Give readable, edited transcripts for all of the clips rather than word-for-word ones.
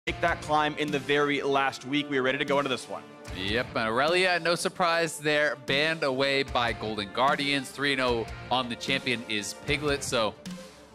make that climb in the very last week. We are ready to go into this one. Yep, and Aurelia, no surprise there, banned away by Golden Guardians. 3-0 on the champion is Piglet, so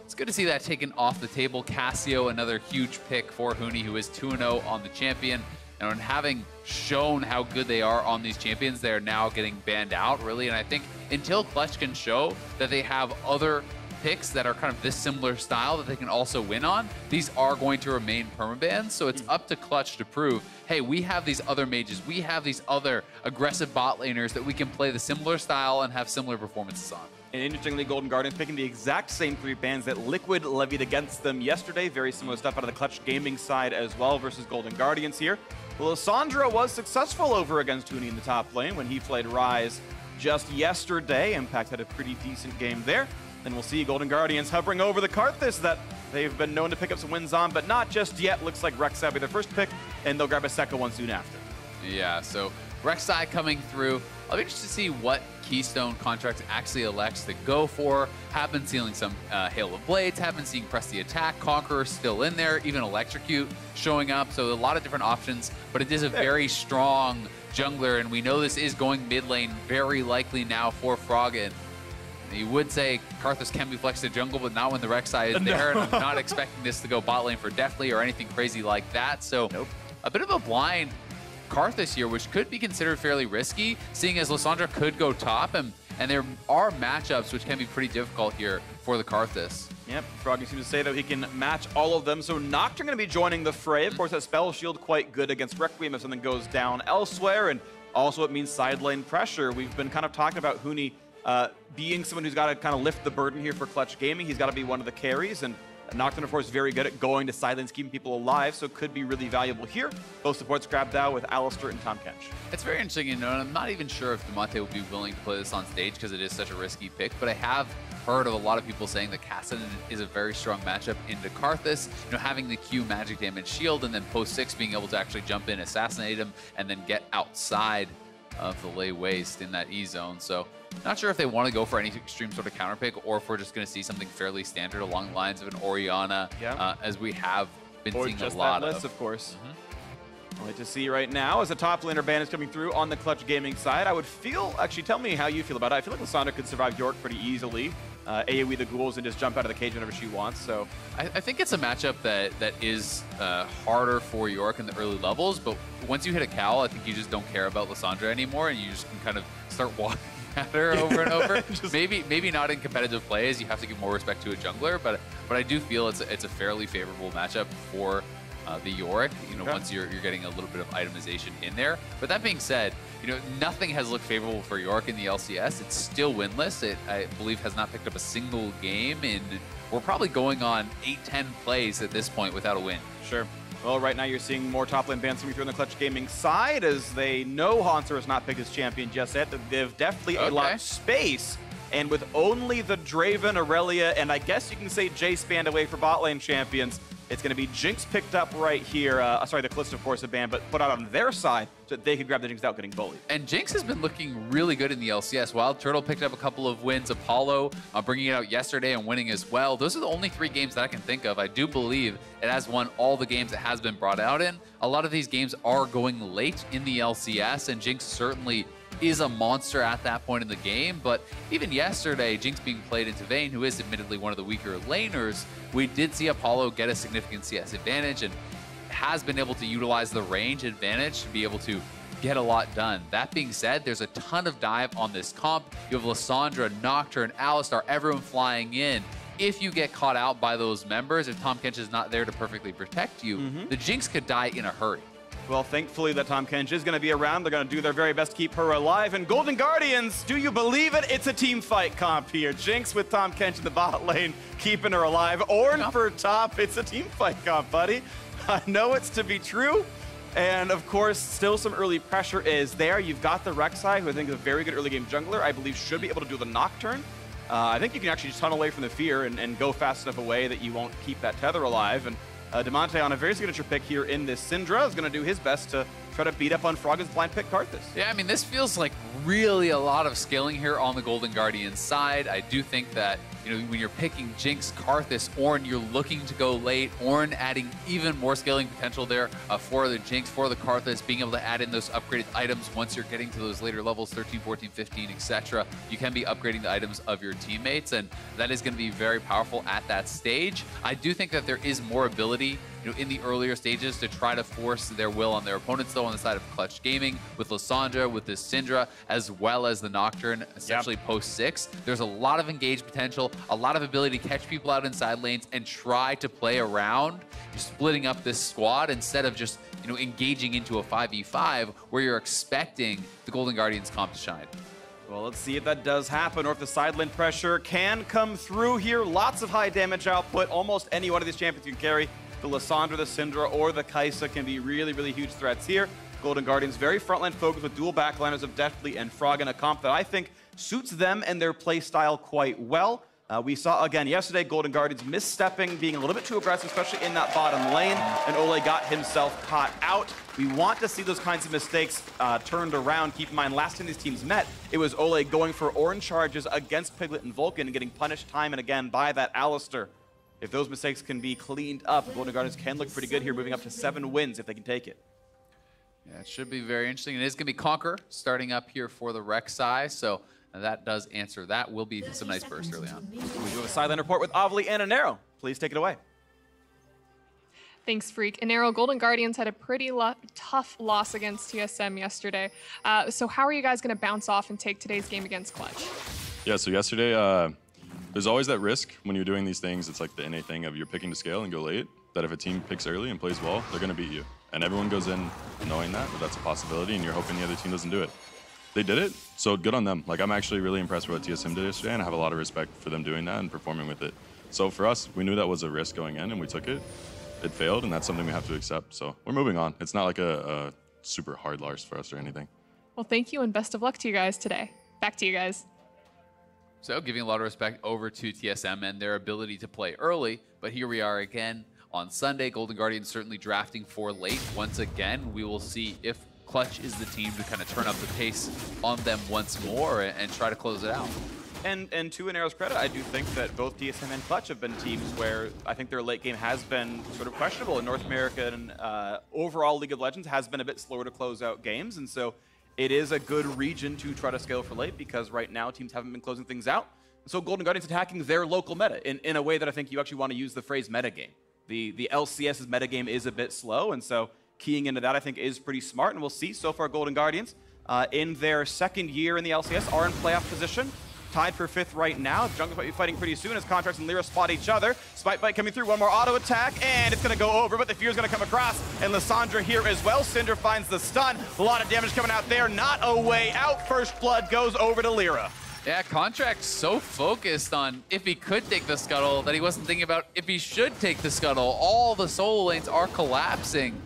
it's good to see that taken off the table. Cassio, another huge pick for Huni, who is 2-0 on the champion. And on having shown how good they are on these champions, they're now getting banned out, really. And I think until Clutch can show that they have other picks that are kind of this similar style that they can also win on, these are going to remain permabans. So it's up to Clutch to prove, hey, we have these other mages, we have these other aggressive bot laners that we can play the similar style and have similar performances on. And interestingly, Golden Guardians picking the exact same 3 bans that Liquid levied against them yesterday. Very similar stuff out of the Clutch Gaming side as well versus Golden Guardians here. Well, Lissandra was successful over against Huni in the top lane when he played Ryze just yesterday. Impact had a pretty decent game there. And we'll see Golden Guardians hovering over the Karthus that they've been known to pick up some wins on, but not just yet. Looks like Rek'Sai will be their first pick, and they'll grab a second one soon after. Yeah, so Rek'Sai coming through. I'll be interested to see what Keystone Contractz actually elects to go for. Have been seeing some Hail of Blades, have been seeing Press the Attack, Conqueror still in there, even Electrocute showing up. So a lot of different options, but it is a very strong jungler, and we know this is going mid lane very likely now for Froggen. You would say Karthus can be flexed to jungle, but not when the Rek'Sai is there, and I'm not expecting this to go bot lane for Deftly or anything crazy like that. So a bit of a blind Karthus here, which could be considered fairly risky, seeing as Lissandra could go top, and there are matchups which can be pretty difficult here for the Karthus. Yep, Froggen seems to say that he can match all of them. So Nocturne going to be joining the fray. Of course, that spell shield quite good against Requiem if something goes down elsewhere, and also it means side lane pressure. We've been kind of talking about Huni being someone who's got to kind of lift the burden here for Clutch Gaming. He's got to be one of the carries, and Nocturne, of course, very good at going to side lanes, keeping people alive, so could be really valuable here. Both supports grabbed out with Alistar and Tahm Kench. It's very interesting, you know, and I'm not even sure if Damonte would be willing to play this on stage because it is such a risky pick, but I have heard of a lot of people saying that Cassidy is a very strong matchup into Karthus, you know, having the Q magic damage shield and then post 6 being able to actually jump in, assassinate him, and then get outside of the lay waste in that E zone. So not sure if they want to go for any extreme sort of counter pick or if we're just going to see something fairly standard along the lines of an Orianna, as we have been seeing a lot of course. I'd like to see right now as a top laner ban is coming through on the Clutch Gaming side. I would feel, actually tell me how you feel about it. I feel like Lissandra could survive York pretty easily. AoE the ghouls and just jump out of the cage whenever she wants. So I think it's a matchup that is harder for York in the early levels, but once you hit a cowl, I think you just don't care about Lissandra anymore, and you just can kind of start walking at her over and over. maybe not in competitive plays. You have to give more respect to a jungler, but I do feel it's a fairly favorable matchup for the Yorick, you know, once you're getting a little bit of itemization in there. But that being said, you know, nothing has looked favorable for Yorick in the LCS. It's still winless. It, I believe, has not picked up a single game, and we're probably going on 8-10 plays at this point without a win. Sure. Well, right now you're seeing more top lane bans coming through on the Clutch Gaming side, as they know Hauntzer has not picked his champion just yet. They've definitely a lot of space, and with only the Draven, Aurelia, and I guess you can say Jace banned away for bot lane champions, it's going to be Jinx picked up right here. Sorry, the Callisto, of course, a ban, but put out on their side so that they could grab the Jinx without getting bullied. And Jinx has been looking really good in the LCS. Wild Turtle picked up a couple of wins. Apollo bringing it out yesterday and winning as well. Those are the only 3 games that I can think of. I do believe it has won all the games it has been brought out in. A lot of these games are going late in the LCS, and Jinx certainly is a monster at that point in the game. But even yesterday, Jinx being played into Vayne, who is admittedly one of the weaker laners, we did see Apollo get a significant CS advantage and has been able to utilize the range advantage to be able to get a lot done. That being said, there's a ton of dive on this comp. You have Lissandra, Nocturne, Alistar, everyone flying in. If you get caught out by those members, if Tahm Kench is not there to perfectly protect you, the Jinx could die in a hurry. Well, thankfully that Tahm Kench is going to be around. They're going to do their very best to keep her alive. And Golden Guardians, do you believe it? It's a team fight comp here. Jinx with Tahm Kench in the bot lane, keeping her alive. Ornn for top. It's a team fight comp, buddy. I know it's to be true. And of course, still some early pressure is there. You've got the Rek'Sai, who I think is a very good early game jungler. I believe should be able to do the Nocturne. I think you can actually just tunnel away from the fear and go fast enough away that you won't keep that tether alive. And Damonte on a very signature pick here in this Syndra is going to do his best to try to beat up on Froggen's blind pick Karthus. Yeah, I mean, this feels like really a lot of scaling here on the Golden Guardians side. I do think that you know, when you're picking Jinx, Karthus, Ornn, you're looking to go late. Ornn adding even more scaling potential there for the Jinx, for the Karthus, being able to add in those upgraded items once you're getting to those later levels, 13, 14, 15, etc. You can be upgrading the items of your teammates, and that is going to be very powerful at that stage. I do think that there is more ability, you know, in the earlier stages to try to force their will on their opponents, though, on the side of Clutch Gaming, with Lissandra, with this Syndra, as well as the Nocturne, essentially post 6. There's a lot of engaged potential, a lot of ability to catch people out inside lanes and try to play around, splitting up this squad instead of just, you know, engaging into a 5v5 where you're expecting the Golden Guardians comp to shine. Well, let's see if that does happen, or if the side lane pressure can come through here. Lots of high damage output. Almost any one of these champions you can carry. The Lissandra, the Syndra, or the Kaisa can be really, really huge threats here. Golden Guardians very frontline focused with dual backliners of Deftly and Froggen, a comp that I think suits them and their play style quite well. We saw again yesterday Golden Guardians misstepping, being a little bit too aggressive, especially in that bottom lane, and Olleh got himself caught out. We want to see those kinds of mistakes turned around. Keep in mind, last time these teams met, it was Olleh going for Ornn charges against Piglet and Vulcan and getting punished time and again by that Alistar. If those mistakes can be cleaned up, the Golden Guardians can look pretty good here, moving up to 7 wins if they can take it. Yeah, it should be very interesting. It is going to be Conquer starting up here for the Rek'Sai, so that does answer that. Will be some nice burst early on. We do have a sideline report with Avli and Anero. Please take it away. Thanks, Phreak. Anero, Golden Guardians had a pretty tough loss against TSM yesterday. So how are you guys going to bounce off and take today's game against Clutch? Yeah, so yesterday, there's always that risk when you're doing these things. It's like the innate thing of you're picking to scale and go late, that if a team picks early and plays well, they're going to beat you. And everyone goes in knowing that that's a possibility, and you're hoping the other team doesn't do it. They did it, so good on them. Like, I'm actually really impressed with what TSM did yesterday, and I have a lot of respect for them doing that and performing with it. So for us, we knew that was a risk going in, and we took it. It failed, and that's something we have to accept. So we're moving on. It's not like a super hard loss for us or anything. Well, thank you, and best of luck to you guys today. Back to you guys. So giving a lot of respect over to TSM and their ability to play early, but here we are again on Sunday. Golden Guardians certainly drafting for late. Once again, we will see if Clutch is the team to kind of turn up the pace on them once more and try to close it out. And to Anero's credit, I do think that both TSM and Clutch have been teams where I think their late game has been sort of questionable. In North America and overall League of Legends has been a bit slower to close out games, and so it is a good region to try to scale for late because right now teams haven't been closing things out. So Golden Guardians attacking their local meta in a way that I think you actually want to use the phrase metagame. The LCS's metagame is a bit slow, and so keying into that I think is pretty smart, and we'll see. So far Golden Guardians in their 2nd year in the LCS are in playoff position. Tied for 5th right now. The Junglers might be fighting pretty soon as Contractz and Lira spot each other. Spite Bite coming through, one more auto attack, and it's gonna go over, but the Fear's gonna come across, and Lissandra here as well. Syndra finds the stun. A lot of damage coming out there, not a way out. First blood goes over to Lira. Yeah, Contractz so focused on if he could take the scuttle that he wasn't thinking about if he should take the scuttle. All the solo lanes are collapsing.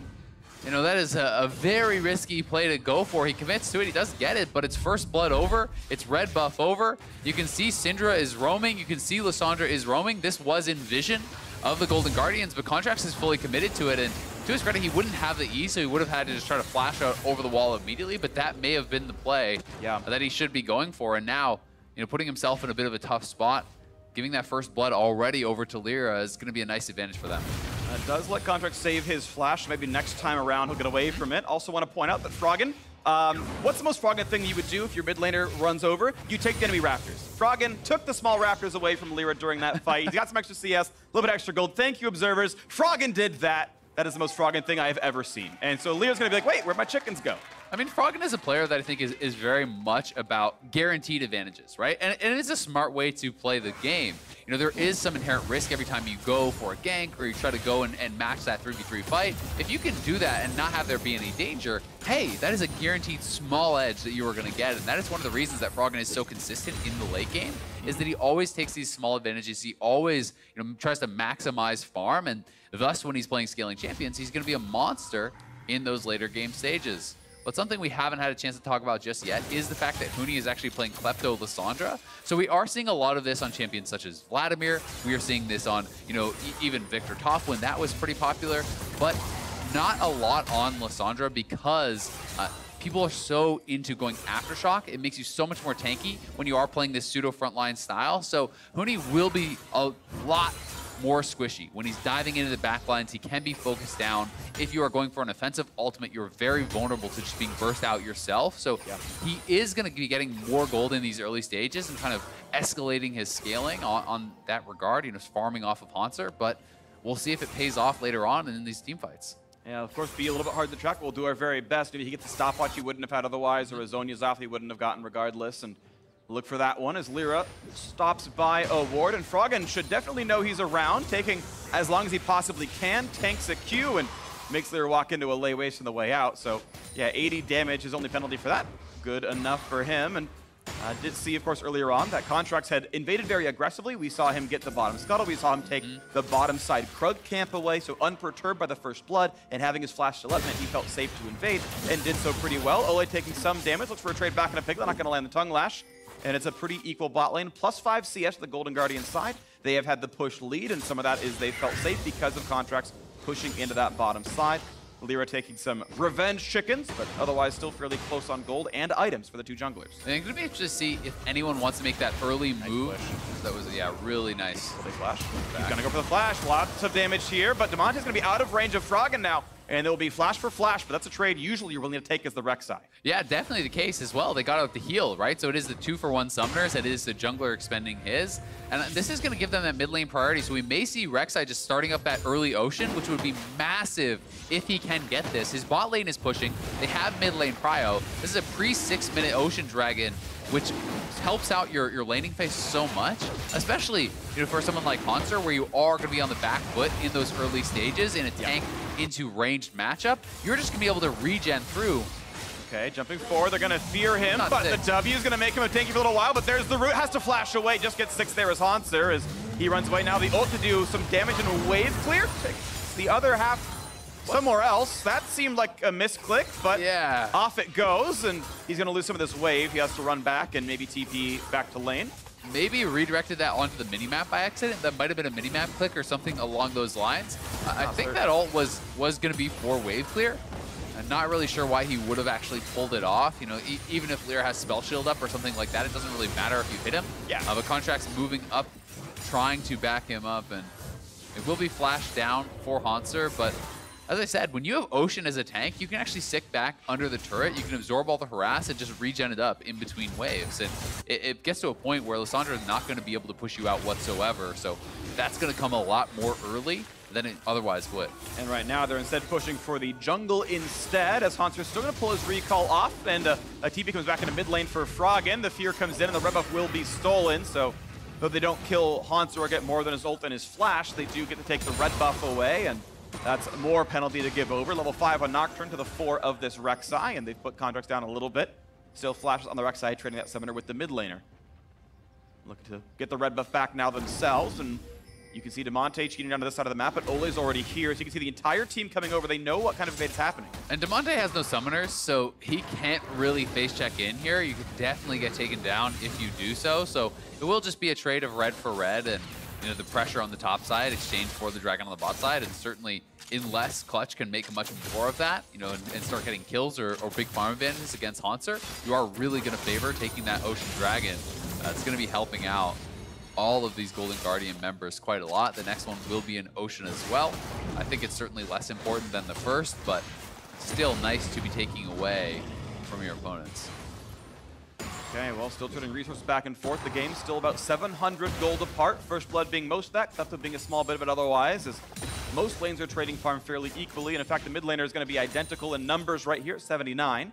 You know, that is a very risky play to go for. He commits to it, he does get it, but it's first blood over, it's red buff over. You can see Syndra is roaming, you can see Lissandra is roaming. This was in vision of the Golden Guardians, but Contractz is fully committed to it, and to his credit, he wouldn't have the E, so he would have had to just try to flash out over the wall immediately, but that may have been the play that he should be going for, and now, you know, putting himself in a bit of a tough spot, giving that first blood already over to Lira is going to be a nice advantage for them. Does let Contractz save his flash. Maybe next time around he'll get away from it. Also want to point out that Froggen, what's the most Froggen thing you would do if your mid laner runs over? You take the enemy Raptors. Froggen took the small Raptors away from Lira during that fight. He's got some extra CS, a little bit extra gold. Thank you, observers. Froggen did that. That is the most Froggen thing I've ever seen. And so Lira's going to be like, wait, where'd my chickens go? I mean, Froggen is a player that I think is very much about guaranteed advantages, right? And it is a smart way to play the game. You know, there is some inherent risk every time you go for a gank or you try to go and match that 3v3 fight. If you can do that and not have there be any danger, hey, that is a guaranteed small edge that you are going to get. And that is one of the reasons that Froggen is so consistent in the late game, is that he always takes these small advantages. He always, you know, tries to maximize farm, and thus when he's playing scaling champions, he's going to be a monster in those later game stages. But something we haven't had a chance to talk about just yet is the fact that Huni is actually playing Klepto Lissandra. So we are seeing a lot of this on champions such as Vladimir. We are seeing this on, you know, even Victor Top when that was pretty popular, but not a lot on Lissandra because people are so into going Aftershock. It makes you so much more tanky when you are playing this pseudo frontline style. So Huni will be a lot more squishy. When he's diving into the backlines, he can be focused down. If you are going for an offensive ultimate, you're very vulnerable to just being burst out yourself. So he is going to be getting more gold in these early stages and kind of escalating his scaling on that regard, you know, farming off of Hauntzer. But we'll see if it pays off later on in these team fights. Yeah, of course, be a little bit hard to track. We'll do our very best. Maybe he gets a stopwatch he wouldn't have had otherwise, or a Zonya's off he wouldn't have gotten regardless. And look for that one as Lira stops by a ward, and Froggen should definitely know he's around, taking as long as he possibly can, tanks a Q, and makes Lira walk into a lay waste on the way out. So yeah, 80 damage, his only penalty for that. Good enough for him. And did see, of course, earlier on that Contractz had invaded very aggressively. We saw him get the bottom scuttle. We saw him take the bottom side Krug camp away, so unperturbed by the first blood, and having his flash still up meant he felt safe to invade, and did so pretty well. Olleh taking some damage, looks for a trade back in a Piglet, not going to land the tongue lash. And it's a pretty equal bot lane. +5 CS to the Golden Guardian side. They have had the push lead, and some of that is they felt safe because of Contractz pushing into that bottom side. Lira taking some revenge chickens, but otherwise still fairly close on gold and items for the two junglers. I think it'll be interesting to see if anyone wants to make that early move. That was, yeah, really nice. Will they flash? He's gonna go for the flash. Lots of damage here, but Damonte's gonna be out of range of Froggen now. And there will be flash for flash, but that's a trade usually you're willing to take as the Rek'Sai. Yeah, definitely the case as well. They got out the heal, right? So it is the 2-for-1 summoners. It is the jungler expending his. And this is going to give them that mid lane priority. So we may see Rek'Sai just starting up that early Ocean, which would be massive if he can get this. His bot lane is pushing. They have mid lane prio. This is a pre-6-minute Ocean Dragon, which helps out your laning phase so much, especially, you know, for someone like Hauntzer, where you are going to be on the back foot in those early stages in a tank into ranged matchup. You're just going to be able to regen through. Okay, jumping forward, they're going to fear him, but the W is going to make him a tanky for a little while, but there's the root, has to flash away, just gets 6 there as Hauntzer, as he runs away. Now the ult to do some damage and a wave clear. Takes the other half somewhere else. That seemed like a misclick, but yeah, off it goes, and he's going to lose some of this wave. He has to run back and maybe TP back to lane. Maybe redirected that onto the minimap by accident. That might have been a minimap click or something along those lines. I think that ult was going to be for wave clear. I'm not really sure why he would have actually pulled it off. You know, even if Lira has spell shield up or something like that, it doesn't really matter if you hit him. Yeah. But Contractz moving up, trying to back him up, and it will be flashed down for Hauntzer, but as I said, when you have Ocean as a tank, you can actually stick back under the turret. You can absorb all the harass and just regen it up in between waves. And it gets to a point where Lissandra is not going to be able to push you out whatsoever. So that's going to come a lot more early than it otherwise would. And right now, they're instead pushing for the jungle instead, as Hauntzer's still going to pull his recall off, and a TP comes back into mid lane for Froggen. The fear comes in, and the red buff will be stolen. So though they don't kill Hauntzer or get more than his ult and his flash, they do get to take the red buff away, and that's more penalty to give over. Level 5 on Nocturne to the 4 of this Rek'Sai, and they've put Contractz down a little bit. Still flashes on the Rek'Sai, trading that summoner with the mid laner. Looking to get the red buff back now themselves, and you can see Damonte cheating down to this side of the map, but Olleh's already here, so you can see the entire team coming over. They know what kind of invade is happening. And Damonte has no summoners, so he can't really face check in here. You could definitely get taken down if you do so. So it will just be a trade of red for red, and you know, the pressure on the top side, exchange for the dragon on the bot side, and certainly unless Clutch can make much more of that, you know, and start getting kills or big farm advantages against Hauntzer, you are really going to favor taking that Ocean Dragon. It's going to be helping out all of these Golden Guardian members quite a lot. The next one will be an Ocean as well. I think it's certainly less important than the first, but still nice to be taking away from your opponents. Okay, well, still turning resources back and forth. The game's still about 700 gold apart. First Blood being most of that, Deftly being a small bit of it otherwise, as most lanes are trading farm fairly equally. And in fact, the mid laner is going to be identical in numbers right here at 79.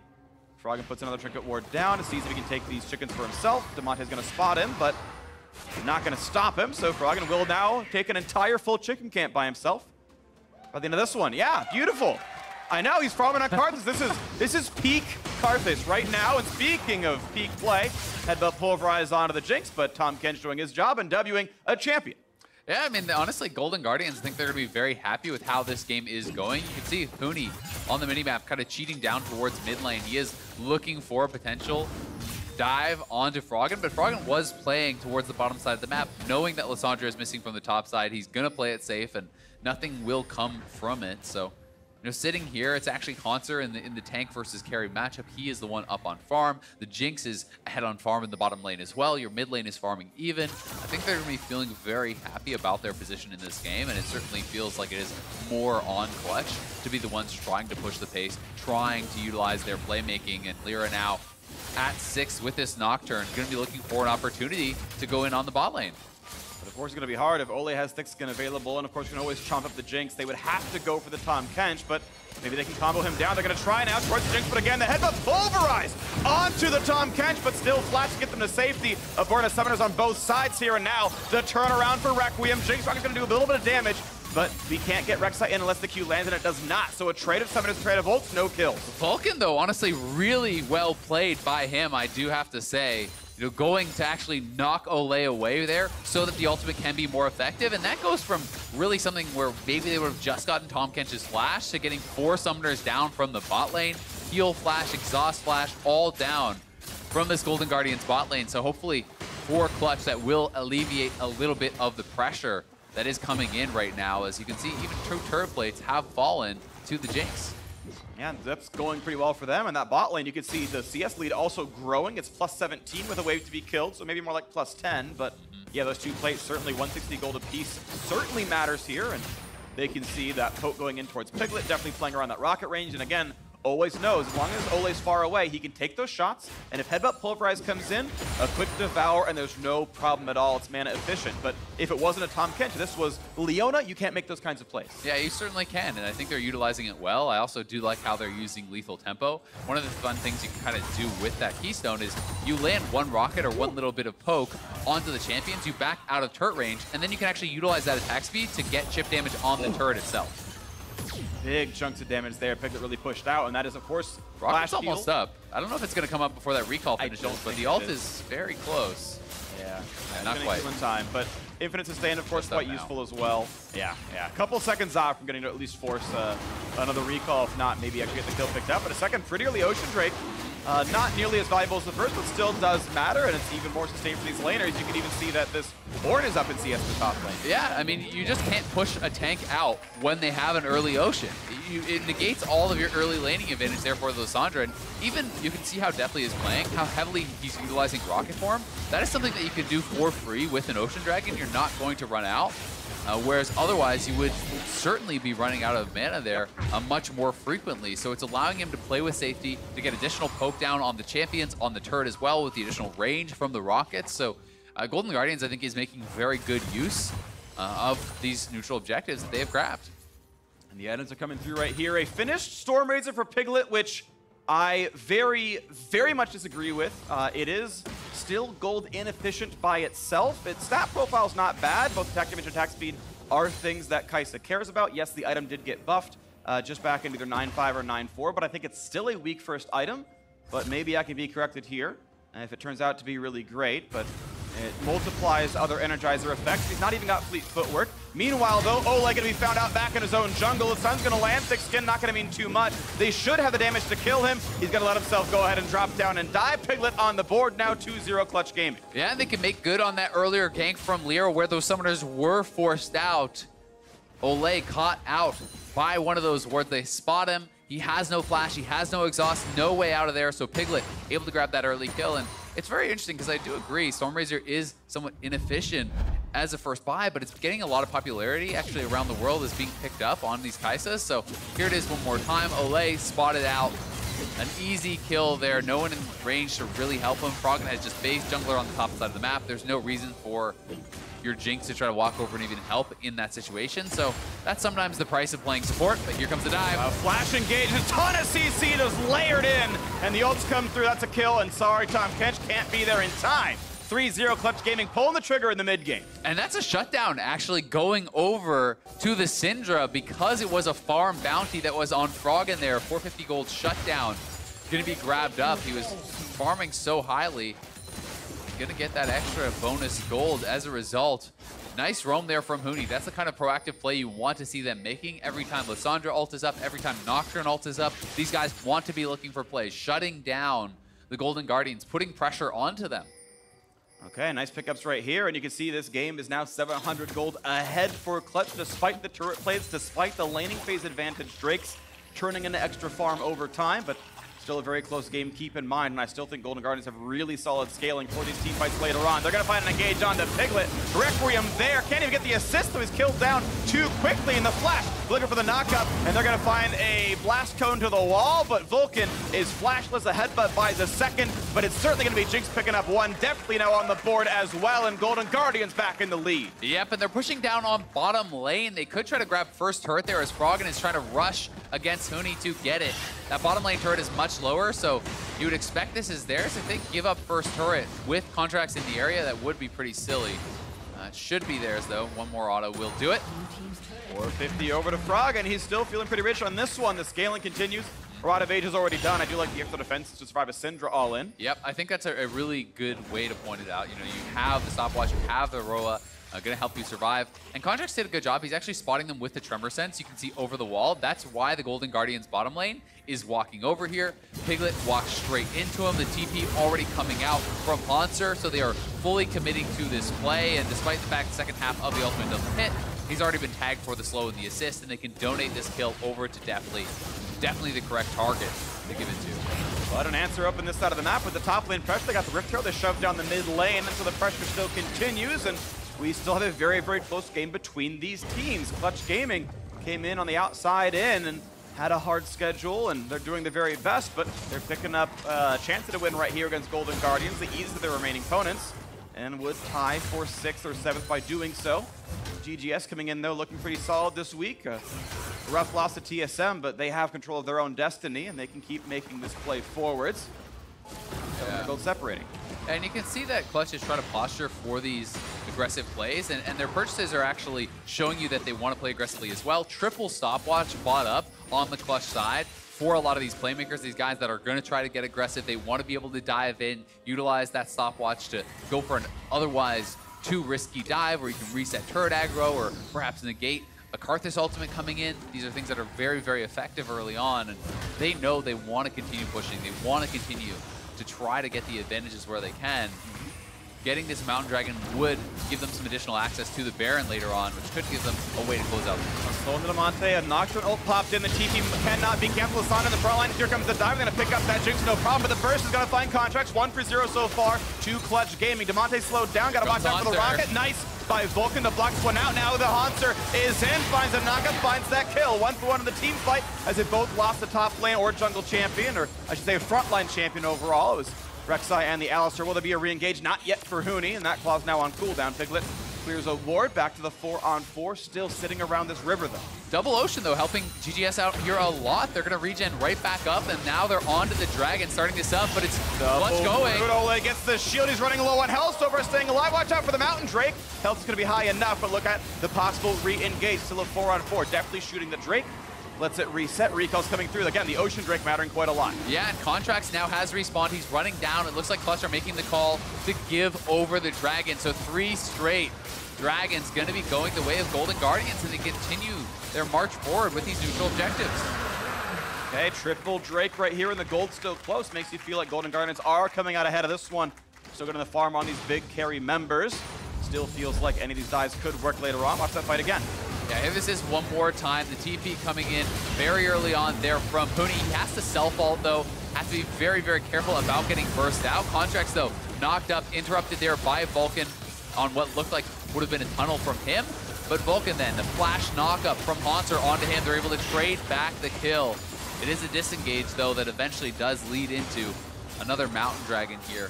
Froggen puts another Trinket Ward down and sees if he can take these chickens for himself. Damonte's going to spot him, but not going to stop him. So Froggen will now take an entire full chicken camp by himself by the end of this one. Yeah, beautiful. I know, he's farming on Karthus. This is peak Karthus right now. And speaking of peak play, headbutt pulverized onto the Jinx, but Tahm Kench doing his job and Wing a champion. Yeah, I mean, honestly, Golden Guardians think they're going to be very happy with how this game is going. You can see Huni on the minimap kind of cheating down towards mid lane. He is looking for a potential dive onto Froggen, but Froggen was playing towards the bottom side of the map, knowing that Lissandra is missing from the top side. He's going to play it safe, and nothing will come from it. So You know, sitting here, it's actually Hauntzer in the tank versus carry matchup. He is the one up on farm. The Jinx is ahead on farm in the bottom lane as well. Your mid lane is farming even. I think they're going to be feeling very happy about their position in this game, and it certainly feels like it is more on Clutch to be the ones trying to push the pace, trying to utilize their playmaking, and Lira now at 6 with this Nocturne, going to be looking for an opportunity to go in on the bot lane. But of course, it's going to be hard if Olleh has thick skin available, and of course, you can always chomp up the Jinx. They would have to go for the Tahm Kench, but maybe they can combo him down. They're going to try now towards the Jinx, but again, the headbutt pulverized onto the Tahm Kench, but still flash to get them to safety. A burn of summoners on both sides here, and now the turnaround for Requiem. Jinx Rock is going to do a little bit of damage, but we can't get Rek'Sai in unless the Q lands, and it does not. So a trade of summoners, a trade of ults, no kills. Vulcan, though, honestly, really well played by him, I do have to say. You know, going to actually knock Olleh away there so that the ultimate can be more effective. And that goes from really something where maybe they would have just gotten Tahm Kench's flash to getting 4 summoners down from the bot lane. Heal flash, exhaust flash, all down from this Golden Guardians bot lane. So hopefully for Clutch, that will alleviate a little bit of the pressure that is coming in right now. As you can see, even 2 turret plates have fallen to the Jinx. Yeah, that's going pretty well for them. And that bot lane, you can see the CS lead also growing. It's plus 17 with a wave to be killed, so maybe more like plus 10. But yeah, those 2 plates, certainly 160 gold apiece, certainly matters here. And they can see that poke going in towards Piglet, definitely playing around that rocket range. And again, always knows, as long as Olleh's far away, he can take those shots. And if Headbutt Pulverize comes in, a quick Devour, and there's no problem at all. It's mana efficient. But if it wasn't a Tahm Kench, this was Leona, you can't make those kinds of plays. Yeah, you certainly can, and I think they're utilizing it well. I also do like how they're using lethal tempo. One of the fun things you can kind of do with that keystone is you land 1 rocket or 1 little bit of poke onto the champions, you back out of turret range, and then you can actually utilize that attack speed to get chip damage on the turret itself. Big chunks of damage there. Piglet really pushed out, and that is, of course, Rocket's almost up. I don't know if it's going to come up before that recall finishes, but the ult is very close. Yeah, not quite in time, but Infinite Sustain, of course, quite useful as well. Yeah. A couple seconds off from getting to at least force another recall. If not, maybe actually get the kill picked up. But a second pretty early Ocean Drake. Not nearly as valuable as the first, but still does matter, and it's even more sustained for these laners. You can even see that this Ornn is up in CS in the top lane. Yeah, I mean, you just can't push a tank out when they have an early Ocean. It negates all of your early laning advantage there for the Lissandra, and even you can see how Deftly is playing, how heavily he's utilizing Rocket Form. That is something that you can do for free with an Ocean Dragon. You're not going to run out. Whereas otherwise, you would certainly be running out of mana there much more frequently. So it's allowing him to play with safety, to get additional poke down on the champions, on the turret as well, with the additional range from the rockets. So Golden Guardians, I think, is making very good use of these neutral objectives that they have grabbed. And the items are coming through right here. A finished Storm Razor for Piglet, which I very, very much disagree with. It is still gold inefficient by itself. Its stat profile is not bad. Both attack damage and attack speed are things that Kaisa cares about. Yes, the item did get buffed just back in either 9.5 or 9.4, but I think it's still a weak first item. But maybe I can be corrected here if it turns out to be really great. But it multiplies other Energizer effects. He's not even got Fleet Footwork. Meanwhile, though, Olleh going to be found out back in his own jungle. The sun's going to land. Thick Skin not going to mean too much. They should have the damage to kill him. He's going to let himself go ahead and drop down and die. Piglet on the board now, 2-0 Clutch Gaming. Yeah, they can make good on that earlier gank from Lira where those summoners were forced out. Olleh caught out by one of those wards. They spot him. He has no flash. He has no exhaust. No way out of there. So Piglet able to grab that early kill. And it's very interesting because I do agree Storm Razor is somewhat inefficient as a first buy, but it's getting a lot of popularity actually around the world, is being picked up on these Kaisas. So here it is one more time. Olleh spotted out. An easy kill there. No one in range to really help him. Froggen has just base jungler on the top side of the map. There's no reason for your Jinx to try to walk over and even help in that situation. So that's sometimes the price of playing support, but here comes the dive. Flash engage, a ton of CC just layered in, and the ults come through. That's a kill, and sorry, Tahm Kench can't be there in time. 3-0 Clutch Gaming pulling the trigger in the mid game. And that's a shutdown actually going over to the Syndra because it was a farm bounty that was on Froggen there. 450 gold shutdown. Gonna be grabbed up. He was farming so highly. Gonna get that extra bonus gold as a result. Nice roam there from Huni. That's the kind of proactive play you want to see them making. Every time Lissandra ult is up, every time Nocturne ult is up, these guys want to be looking for plays, shutting down the Golden Guardians, putting pressure onto them. Okay, nice pickups right here, and you can see this game is now 700 gold ahead for Clutch despite the turret plays, despite the laning phase advantage. Drake's turning into extra farm over time, but still a very close game, keep in mind, and I still think Golden Guardians have really solid scaling for these team fights later on. They're going to find an engage onto Piglet. Requiem there, can't even get the assist, so he's killed down too quickly in the flash. Looking for the knockup, and they're going to find a blast cone to the wall, but Vulcan is flashless. A headbutt buys a second, but it's certainly going to be Jinx picking up one. Deftly now on the board as well, and Golden Guardians back in the lead. Yep, and they're pushing down on bottom lane. They could try to grab first turret there as Froggen is trying to rush against Huni to get it. That bottom lane turret is much lower, so you would expect this is theirs. If they give up first turret with Contractz in the area, that would be pretty silly. It should be theirs, though. One more auto will do it. 450 over to Froggen. He's still feeling pretty rich on this one. The scaling continues. Rod of Age is already done. I do like the extra defense to survive a Syndra all in. Yep, I think that's a really good way to point it out. You know, you have the stopwatch, you have the Roa, going to help you survive. And Contractz did a good job. He's actually spotting them with the Tremor Sense. You can see over the wall. That's why the Golden Guardians bottom lane is walking over here. Piglet walks straight into him. The TP already coming out from Hauntzer, so they are fully committing to this play. And despite the fact the second half of the ultimate doesn't hit, he's already been tagged for the slow and the assist, and they can donate this kill over to Deftly. Definitely the correct target to give it to. But an answer up in this side of the map with the top lane pressure. They got the Rift Throw. They shoved down the mid lane, and so the pressure still continues. And we still have a very, very close game between these teams. Clutch Gaming came in on the outside in and had a hard schedule, and they're doing the very best, but they're picking up a chance at a win right here against Golden Guardians, the ease of their remaining opponents, and would tie for 6th or 7th by doing so. GGS coming in, though, looking pretty solid this week. A rough loss to TSM, but they have control of their own destiny, and they can keep making this play forwards. Both separating. And you can see that Clutch is trying to posture for these aggressive plays, and their purchases are actually showing you that they want to play aggressively as well. Triple stopwatch bought up on the Clutch side for a lot of these playmakers, these guys that are going to try to get aggressive. They want to be able to dive in, utilize that stopwatch to go for an otherwise too risky dive where you can reset turret aggro or perhaps negate a Karthus ultimate coming in. These are things that are very, very effective early on, and they know they want to continue pushing. They want to continue to try to get the advantages where they can. Getting this Mountain Dragon would give them some additional access to the Baron later on, which could give them a way to close out. Slow into Damonte, a Nocturne ult popped in, the TP cannot be canceled. Lissandra in the front line, here comes the dive, they're gonna pick up that Jinx, no problem, but the burst is gonna find Contractz, 1 for 0 so far, to Clutch Gaming. Damonte slowed down, got a box down for the rocket, nice by Vulcan to block this one out. Now the Hauntzer is in, finds a knockup, finds that kill. 1 for 1 in the team fight, as they both lost the top lane or jungle champion, or I should say frontline champion overall. It was Rek'Sai and the Alistar. Will there be a re-engage? Not yet for Huni, and that claw's now on cooldown. Piglet clears a ward, back to the 4-on-4, still sitting around this river though. Double Ocean though, helping GGS out here a lot. They're gonna regen right back up, and now they're onto the Dragon, starting this up, but it's Clutch going. Olleh gets the shield, he's running low on health, so far staying alive. Watch out for the Mountain Drake. Health is gonna be high enough, but look at the possible re-engage. Still a 4-on-4, definitely shooting the Drake. Lets it reset. Recall's coming through. Again, the Ocean Drake mattering quite a lot. Yeah, and Contractz now has respawned. He's running down. It looks like Clutch are making the call to give over the Dragon. So 3 straight Dragons going to be going the way of Golden Guardians, and they continue their march forward with these neutral objectives. Okay, triple Drake right here, and the gold's still close. Makes you feel like Golden Guardians are coming out ahead of this one. Still going to farm on these big carry members. Still feels like any of these dives could work later on. Watch that fight again. Yeah, here this is one more time. The TP coming in very early on there from Huni. He has to self-ult though. Has to be very, very careful about getting burst out. Contractz though, knocked up, interrupted there by Vulcan on what looked like would have been a tunnel from him. But Vulcan then, the flash knock-up from Hauntzer onto him. They're able to trade back the kill. It is a disengage though that eventually does lead into another Mountain Dragon here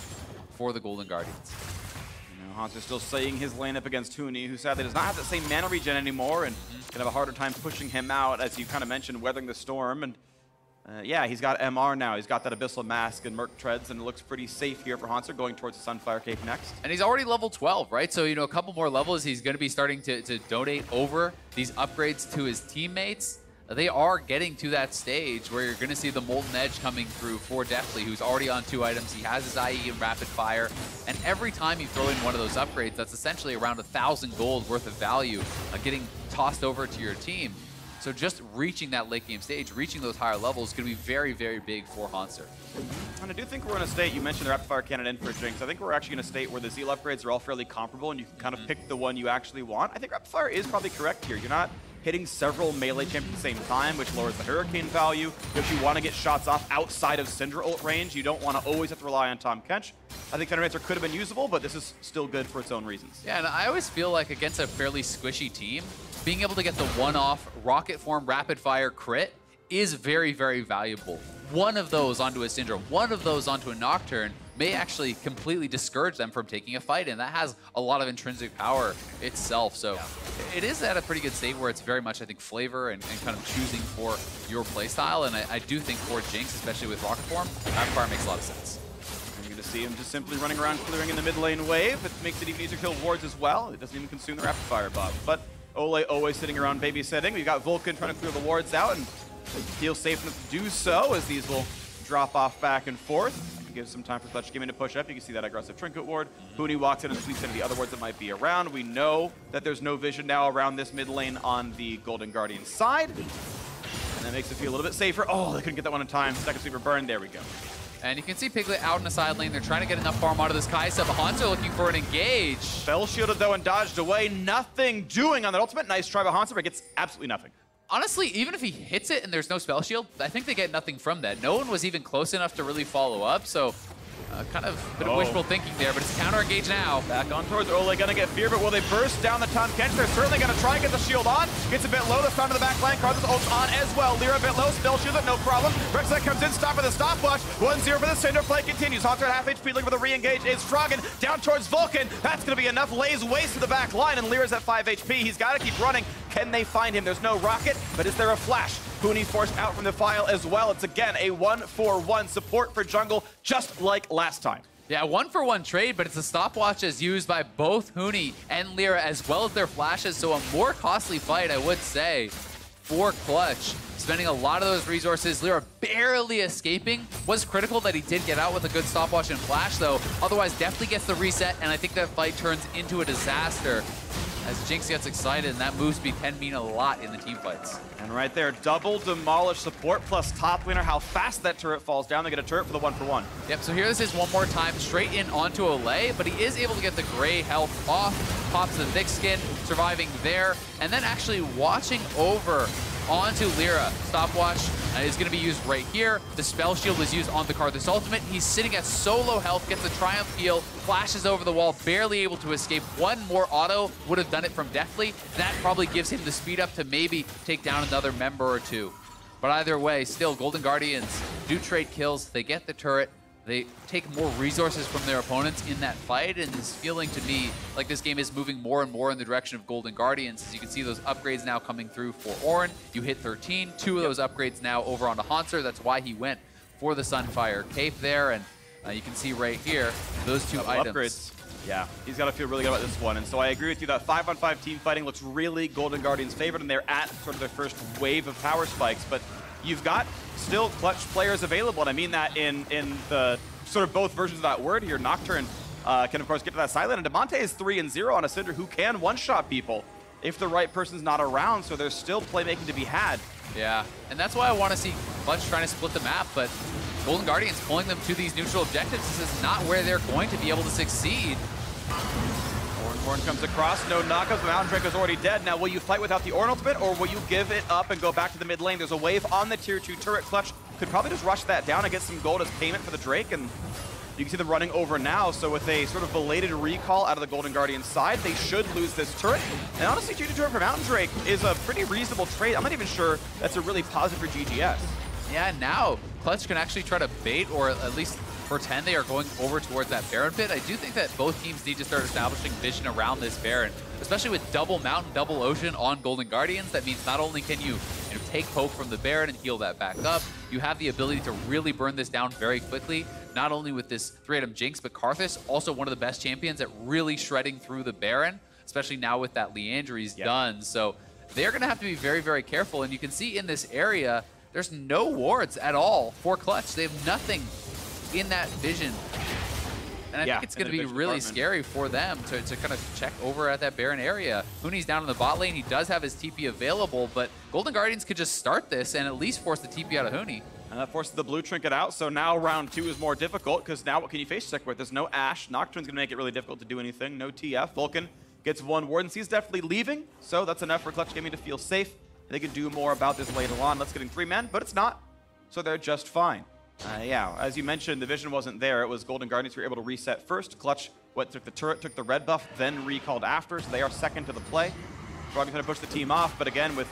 for the Golden Guardians. Hauntzer still saying his lane up against Huni, who sadly does not have the same mana regen anymore, and gonna have a harder time pushing him out, as you kind of mentioned, weathering the storm. And yeah, he's got MR now. He's got that Abyssal Mask and Merc Treads, and it looks pretty safe here for Hauntzer, going towards the Sunfire Cave next. And he's already level 12, right? So, you know, a couple more levels, he's gonna be starting to donate over these upgrades to his teammates. They are getting to that stage where you're going to see the Molten Edge coming through for Deftly, who's already on 2 items. He has his IE and Rapid Fire. And every time you throw in one of those upgrades, that's essentially around 1,000 gold worth of value getting tossed over to your team. So just reaching that late game stage, reaching those higher levels is going to be very, very big for Hauntzer. And I do think we're in a state, you mentioned the Rapid Fire Cannon in for Jinx. I think we're actually in a state where the Zeal upgrades are all fairly comparable, and you can kind of pick the one you actually want. I think Rapid Fire is probably correct here. You're not hitting several melee champions at the same time, which lowers the hurricane value. If you want to get shots off outside of Syndra ult range, you don't want to always have to rely on Tahm Kench. I think Fenrir could have been usable, but this is still good for its own reasons. Yeah, and I always feel like against a fairly squishy team, being able to get the one-off rocket form rapid fire crit is very, very valuable. One of those onto a Syndra, one of those onto a Nocturne may actually completely discourage them from taking a fight, and that has a lot of intrinsic power itself. So it is at a pretty good state where it's very much, I think, flavor and kind of choosing for your playstyle. And I do think for Jinx, especially with rocket form, rapid fire makes a lot of sense. You're going to see him just simply running around clearing in the mid lane wave. It makes it even easier to kill wards as well. It doesn't even consume the rapid fire buff. But Olleh always sitting around babysitting. We've got Vulcan trying to clear the wards out and feels safe enough to do so, as these will drop off back and forth. Gives some time for Clutch Gaming to push up. You can see that aggressive Trinket ward. Huni walks in and sweeps into the other wards that might be around. We know that there's no vision now around this mid lane on the Golden Guardian side. And that makes it feel a little bit safer. Oh, they couldn't get that one in time. Second sweeper burn. There we go. And you can see Piglet out in the side lane. They're trying to get enough farm out of this Kaisa, but Hauntzer looking for an engage. Spell shielded though and dodged away. Nothing doing on that ultimate. Nice try by Hauntzer, but gets absolutely nothing. Honestly, even if he hits it and there's no spell shield, I think they get nothing from that. No one was even close enough to really follow up, so kind of a bit of wishful thinking there, but it's counter engage now. Back on towards Olleh, gonna get fear, but will they burst down the Tahm Kench? They're certainly gonna try and get the shield on. Gets a bit low, this time to the back line. Karthus ults on as well. Lira a bit low, spell shield it, no problem. Rek'Sai comes in, stop with the stopwatch. 1-0 for the Syndra, play continues. Hauntzer at half HP, looking for the re-engage is Froggen. Down towards Vulcan, that's gonna be enough. Lays waste to the back line, and Lira's at 5 HP. He's gotta keep running. Can they find him? There's no rocket, but is there a flash? Huni forced out from the file as well. It's again a 1-for-1 support for jungle, just like last time. Yeah, 1-for-1 trade, but it's a stopwatch as used by both Huni and Lira as well as their flashes, so a more costly fight, I would say, for Clutch. Spending a lot of those resources. Lira barely escaping. Was critical that he did get out with a good stopwatch and flash, though. Otherwise, Deftly gets the reset, and I think that fight turns into a disaster as Jinx gets excited, and that move speed can mean a lot in the team fights. And right there, double demolish support plus top laner. How fast that turret falls down. They get a turret for the 1-for-1. Yep, so here this is one more time, straight in onto Olleh, but he is able to get the gray health off, pops the thick skin, surviving there, and then actually watching over onto Lira. Stopwatch is going to be used right here. The spell shield is used on the Karthus ultimate. He's sitting at so low health, gets a Triumph heal, flashes over the wall, barely able to escape. One more auto would have done it from Deftly. That probably gives him the speed up to maybe take down another member or two. But either way, still, Golden Guardians do trade kills. They get the turret. They take more resources from their opponents in that fight, and it's feeling to me like this game is moving more and more in the direction of Golden Guardians. As you can see those upgrades now coming through for Ornn. You hit 13, 2 of those upgrades now over onto Hauntzer. That's why he went for the Sunfire Cape there, and you can see right here, those two items. Upgrades. Yeah, he's got to feel really good about this one. And so I agree with you that 5-on-5 team fighting looks really Golden Guardians' favorite, and they're at sort of their first wave of power spikes. But you've got still clutch players available, and I mean that in the sort of both versions of that word here. Nocturne can, of course, get to that side lane, and Damonte is 3-0 on a Syndra who can one-shot people if the right person's not around, so there's still playmaking to be had. Yeah, and that's why I want to see Clutch trying to split the map, but Golden Guardians pulling them to these neutral objectives. This is not where they're going to be able to succeed. Ornn comes across, no knockouts, the Mountain Draco's already dead. Now, will you fight without the Ornn ultimate, or will you give it up and go back to the mid lane? There's a wave on the tier 2 turret. Clutch could probably just rush that down and get some gold as payment for the Drake, and you can see them running over now. So with a sort of belated recall out of the Golden Guardian side, they should lose this turret. And honestly, tier 2 turret for Mountain Drake is a pretty reasonable trade. I'm not even sure that's a really positive for GGS. Yeah, now Clutch can actually try to bait, or at least pretend they are going over towards that Baron pit. I do think that both teams need to start establishing vision around this Baron, especially with double mountain, double ocean on Golden Guardians. That means not only can you take poke from the Baron and heal that back up, you have the ability to really burn this down very quickly, not only with this 3-item Jinx, but Karthus, also one of the best champions at really shredding through the Baron, especially now with that Leandry's done. So they're going to have to be very, very careful. And you can see in this area, there's no wards at all for Clutch. They have nothing in that vision. And I think it's going to be really scary for them to kind of check over at that Baron area. Huni's down in the bot lane. He does have his TP available, but Golden Guardians could just start this and at least force the TP out of Huni. And that forces the blue trinket out, so now round 2 is more difficult, because now what can you face check with? There's no Ashe. Nocturne's going to make it really difficult to do anything. No TF. Vulcan gets one ward and sees Deftly leaving, so that's enough for Clutch Gaming to feel safe. They can do more about this later on. Let's getting 3 men, but it's not, so they're just fine. Yeah, as you mentioned, the vision wasn't there. It was Golden Guardians who were able to reset first. Clutch took the turret, took the red buff, then recalled after, so they are second to the play. Froggen's going to push the team off, but again, with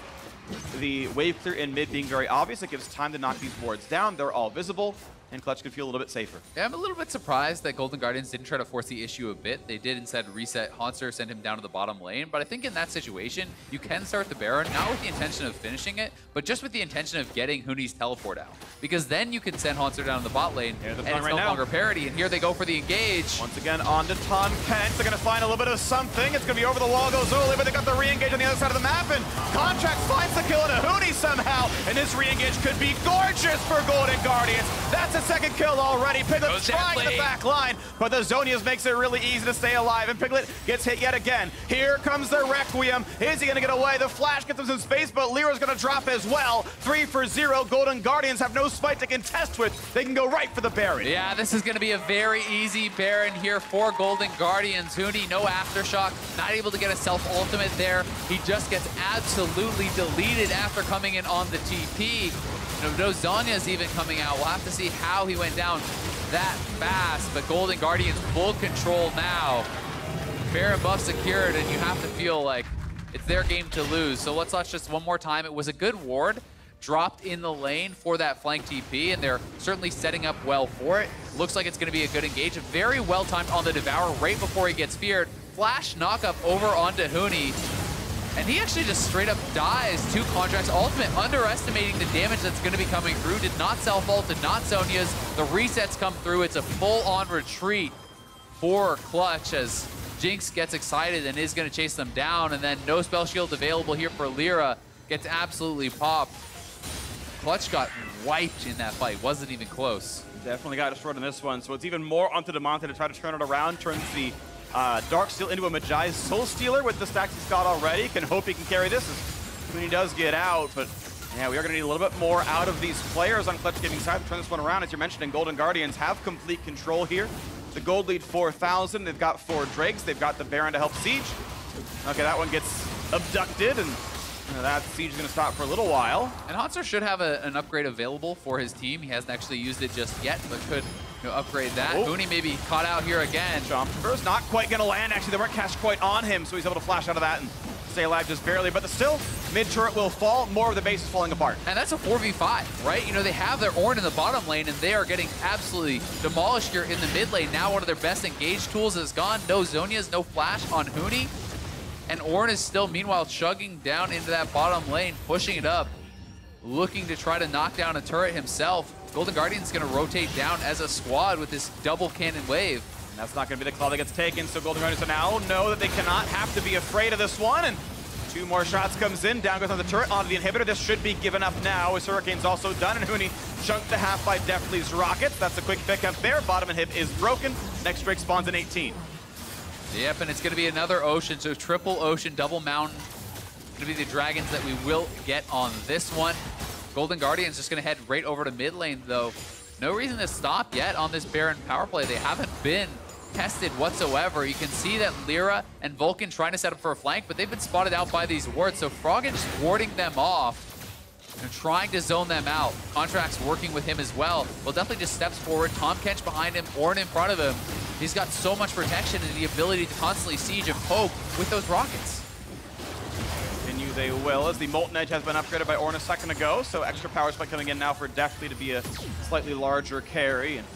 the wave clear in mid being very obvious, it gives time to knock these wards down. They're all visible, and Clutch can feel a little bit safer. Yeah, I'm a little bit surprised that Golden Guardians didn't try to force the issue a bit. They did instead reset Hauntzer, send him down to the bottom lane. But I think in that situation, you can start the Baron, not with the intention of finishing it, but just with the intention of getting Huni's teleport out. Because then you can send Hauntzer down to the bot lane, and it's no longer parity. And here they go for the engage. Once again, on to Tahm Kench. They're going to find a little bit of something. It's going to be over the wall, goes Olleh, but they got the re-engage on the other side of the map, and Contractz finds the kill into Huni somehow. And this re-engage could be gorgeous for Golden Guardians. That's a second kill already. Piglet's trying the back line, but the Zhonya's makes it really easy to stay alive, and Piglet gets hit yet again. Here comes the Requiem. Is he going to get away? The flash gets him some space, but Lira's going to drop as well. 3 for 0. Golden Guardians have no spite to contest with. They can go right for the Baron. Yeah, this is going to be a very easy Baron here for Golden Guardians. Huni, no Aftershock, not able to get a self-ultimate there. He just gets absolutely deleted after coming in on the TP. No Zhonya's even coming out. We'll have to see how he went down that fast, but Golden Guardians full control now. Baron buff secured, and you have to feel like it's their game to lose. So let's watch just one more time. It was a good ward dropped in the lane for that flank TP, and they're certainly setting up well for it. Looks like it's going to be a good engage. Very well timed on the Devourer right before he gets feared. Flash knockup over onto Huni. And he actually just straight up dies to Contractz ultimate, underestimating the damage that's going to be coming through. Did not self-ult, did not Zhonya's. The resets come through. It's a full-on retreat for Clutch as Jinx gets excited and is going to chase them down. And then no spell shield available here for Lira. Gets absolutely popped. Clutch got wiped in that fight. Wasn't even close. Definitely got destroyed in this one. So it's even more onto Damonte to try to turn it around. Turns the Darksteel into a Magi Soul Stealer with the stacks he's got already. Can hope he can carry this when he does get out, but yeah, we are going to need a little bit more out of these players on Clutch Gaming side to turn this one around. As you're mentioning, Golden Guardians have complete control here. The gold lead 4,000. They've got 4 Drakes. They've got the Baron to help siege. Okay, that one gets abducted, and that siege is going to stop for a little while. And Hauntzer should have an upgrade available for his team. He hasn't actually used it just yet, but could upgrade that. Oh. Huni maybe caught out here again. Jumper's not quite going to land. Actually, they weren't cast quite on him, so he's able to flash out of that and stay alive just barely. But still, mid-turret will fall. More of the base is falling apart. And that's a 4v5, right? They have their Ornn in the bottom lane, and they are getting absolutely demolished here in the mid lane. Now one of their best engaged tools is gone. No Zhonya's, no flash on Huni. And Ornn is still, meanwhile, chugging down into that bottom lane, pushing it up, looking to try to knock down a turret himself. Golden Guardian's going to rotate down as a squad with this double cannon wave. And that's not going to be the call that gets taken, so Golden Guardians now know that they cannot have to be afraid of this one. And 2 more shots comes in, down goes on the turret, onto the inhibitor. This should be given up now, as Hurricane's also done, and Huni chunked to half by Deftly's rockets. That's a quick pickup there. Bottom inhib is broken. Next Drake spawns in 18. Yep, and it's going to be another Ocean, so triple Ocean, double Mountain. Going to be the Dragons that we will get on this one. Golden Guardians just going to head right over to mid lane, though. No reason to stop yet on this Baron power play. They haven't been tested whatsoever. You can see that Lira and Vulcan trying to set up for a flank, but they've been spotted out by these wards, so Froggen just warding them off and trying to zone them out. Contractz working with him as well. Well, definitely just steps forward. Tahm Kench behind him, Ornn in front of him. He's got so much protection and the ability to constantly siege and poke with those rockets. Continue they will, as the Molten Edge has been upgraded by Ornn a second ago, so extra power spike coming in now for Deftly to be a slightly larger carry. And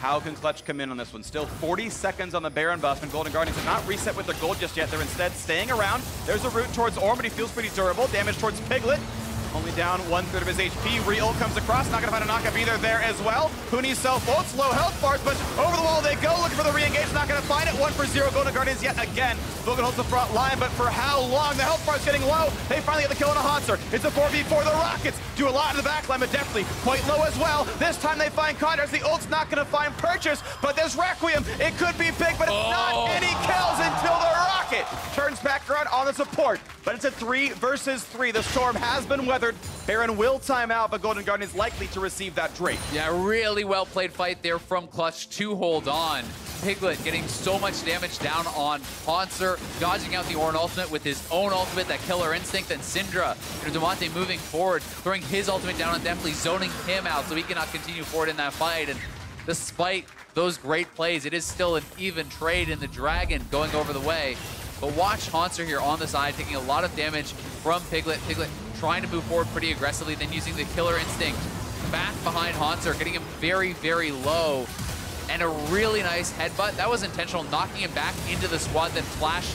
how can Clutch come in on this one? Still 40 seconds on the Baron buff, and Golden Guardians have not reset with their gold just yet. They're instead staying around. There's a route towards Ornn, but he feels pretty durable. Damage towards Piglet. Only down 1/3 of his HP. Re-ult comes across, not gonna find a knockup either there as well. Huni self-ults, low health bars, but over the wall they go, looking for the re-engage, not gonna find it. 1 for 0, Golden Guardians yet again. Vulcan holds the front line, but for how long? The health bar's getting low. They finally get the kill on a Hauntzer. It's a 4v4, the Rockets do a lot in the backline, but Deftly quite low as well. This time they find Contractz, the ult's not gonna find purchase, but there's Requiem. It could be big, but it's not any kills until the Rockets it. Turns back around on the support, but it's a 3 versus 3. The storm has been weathered. Baron will time out, but Golden Guardian is likely to receive that Drake. Yeah, really well played fight there from Clutch to hold on. Piglet getting so much damage down on Hauntzer, dodging out the Ornn ultimate with his own ultimate, that killer instinct, and Syndra, Damonte moving forward, throwing his ultimate down on Deftly, zoning him out so he cannot continue forward in that fight. And despite those great plays, it is still an even trade in the Dragon going over the way. But watch Hauntzer here on the side, taking a lot of damage from Piglet. Piglet trying to move forward pretty aggressively, then using the killer instinct back behind Hauntzer, getting him very, very low. And a really nice headbutt. That was intentional, knocking him back into the squad, then flash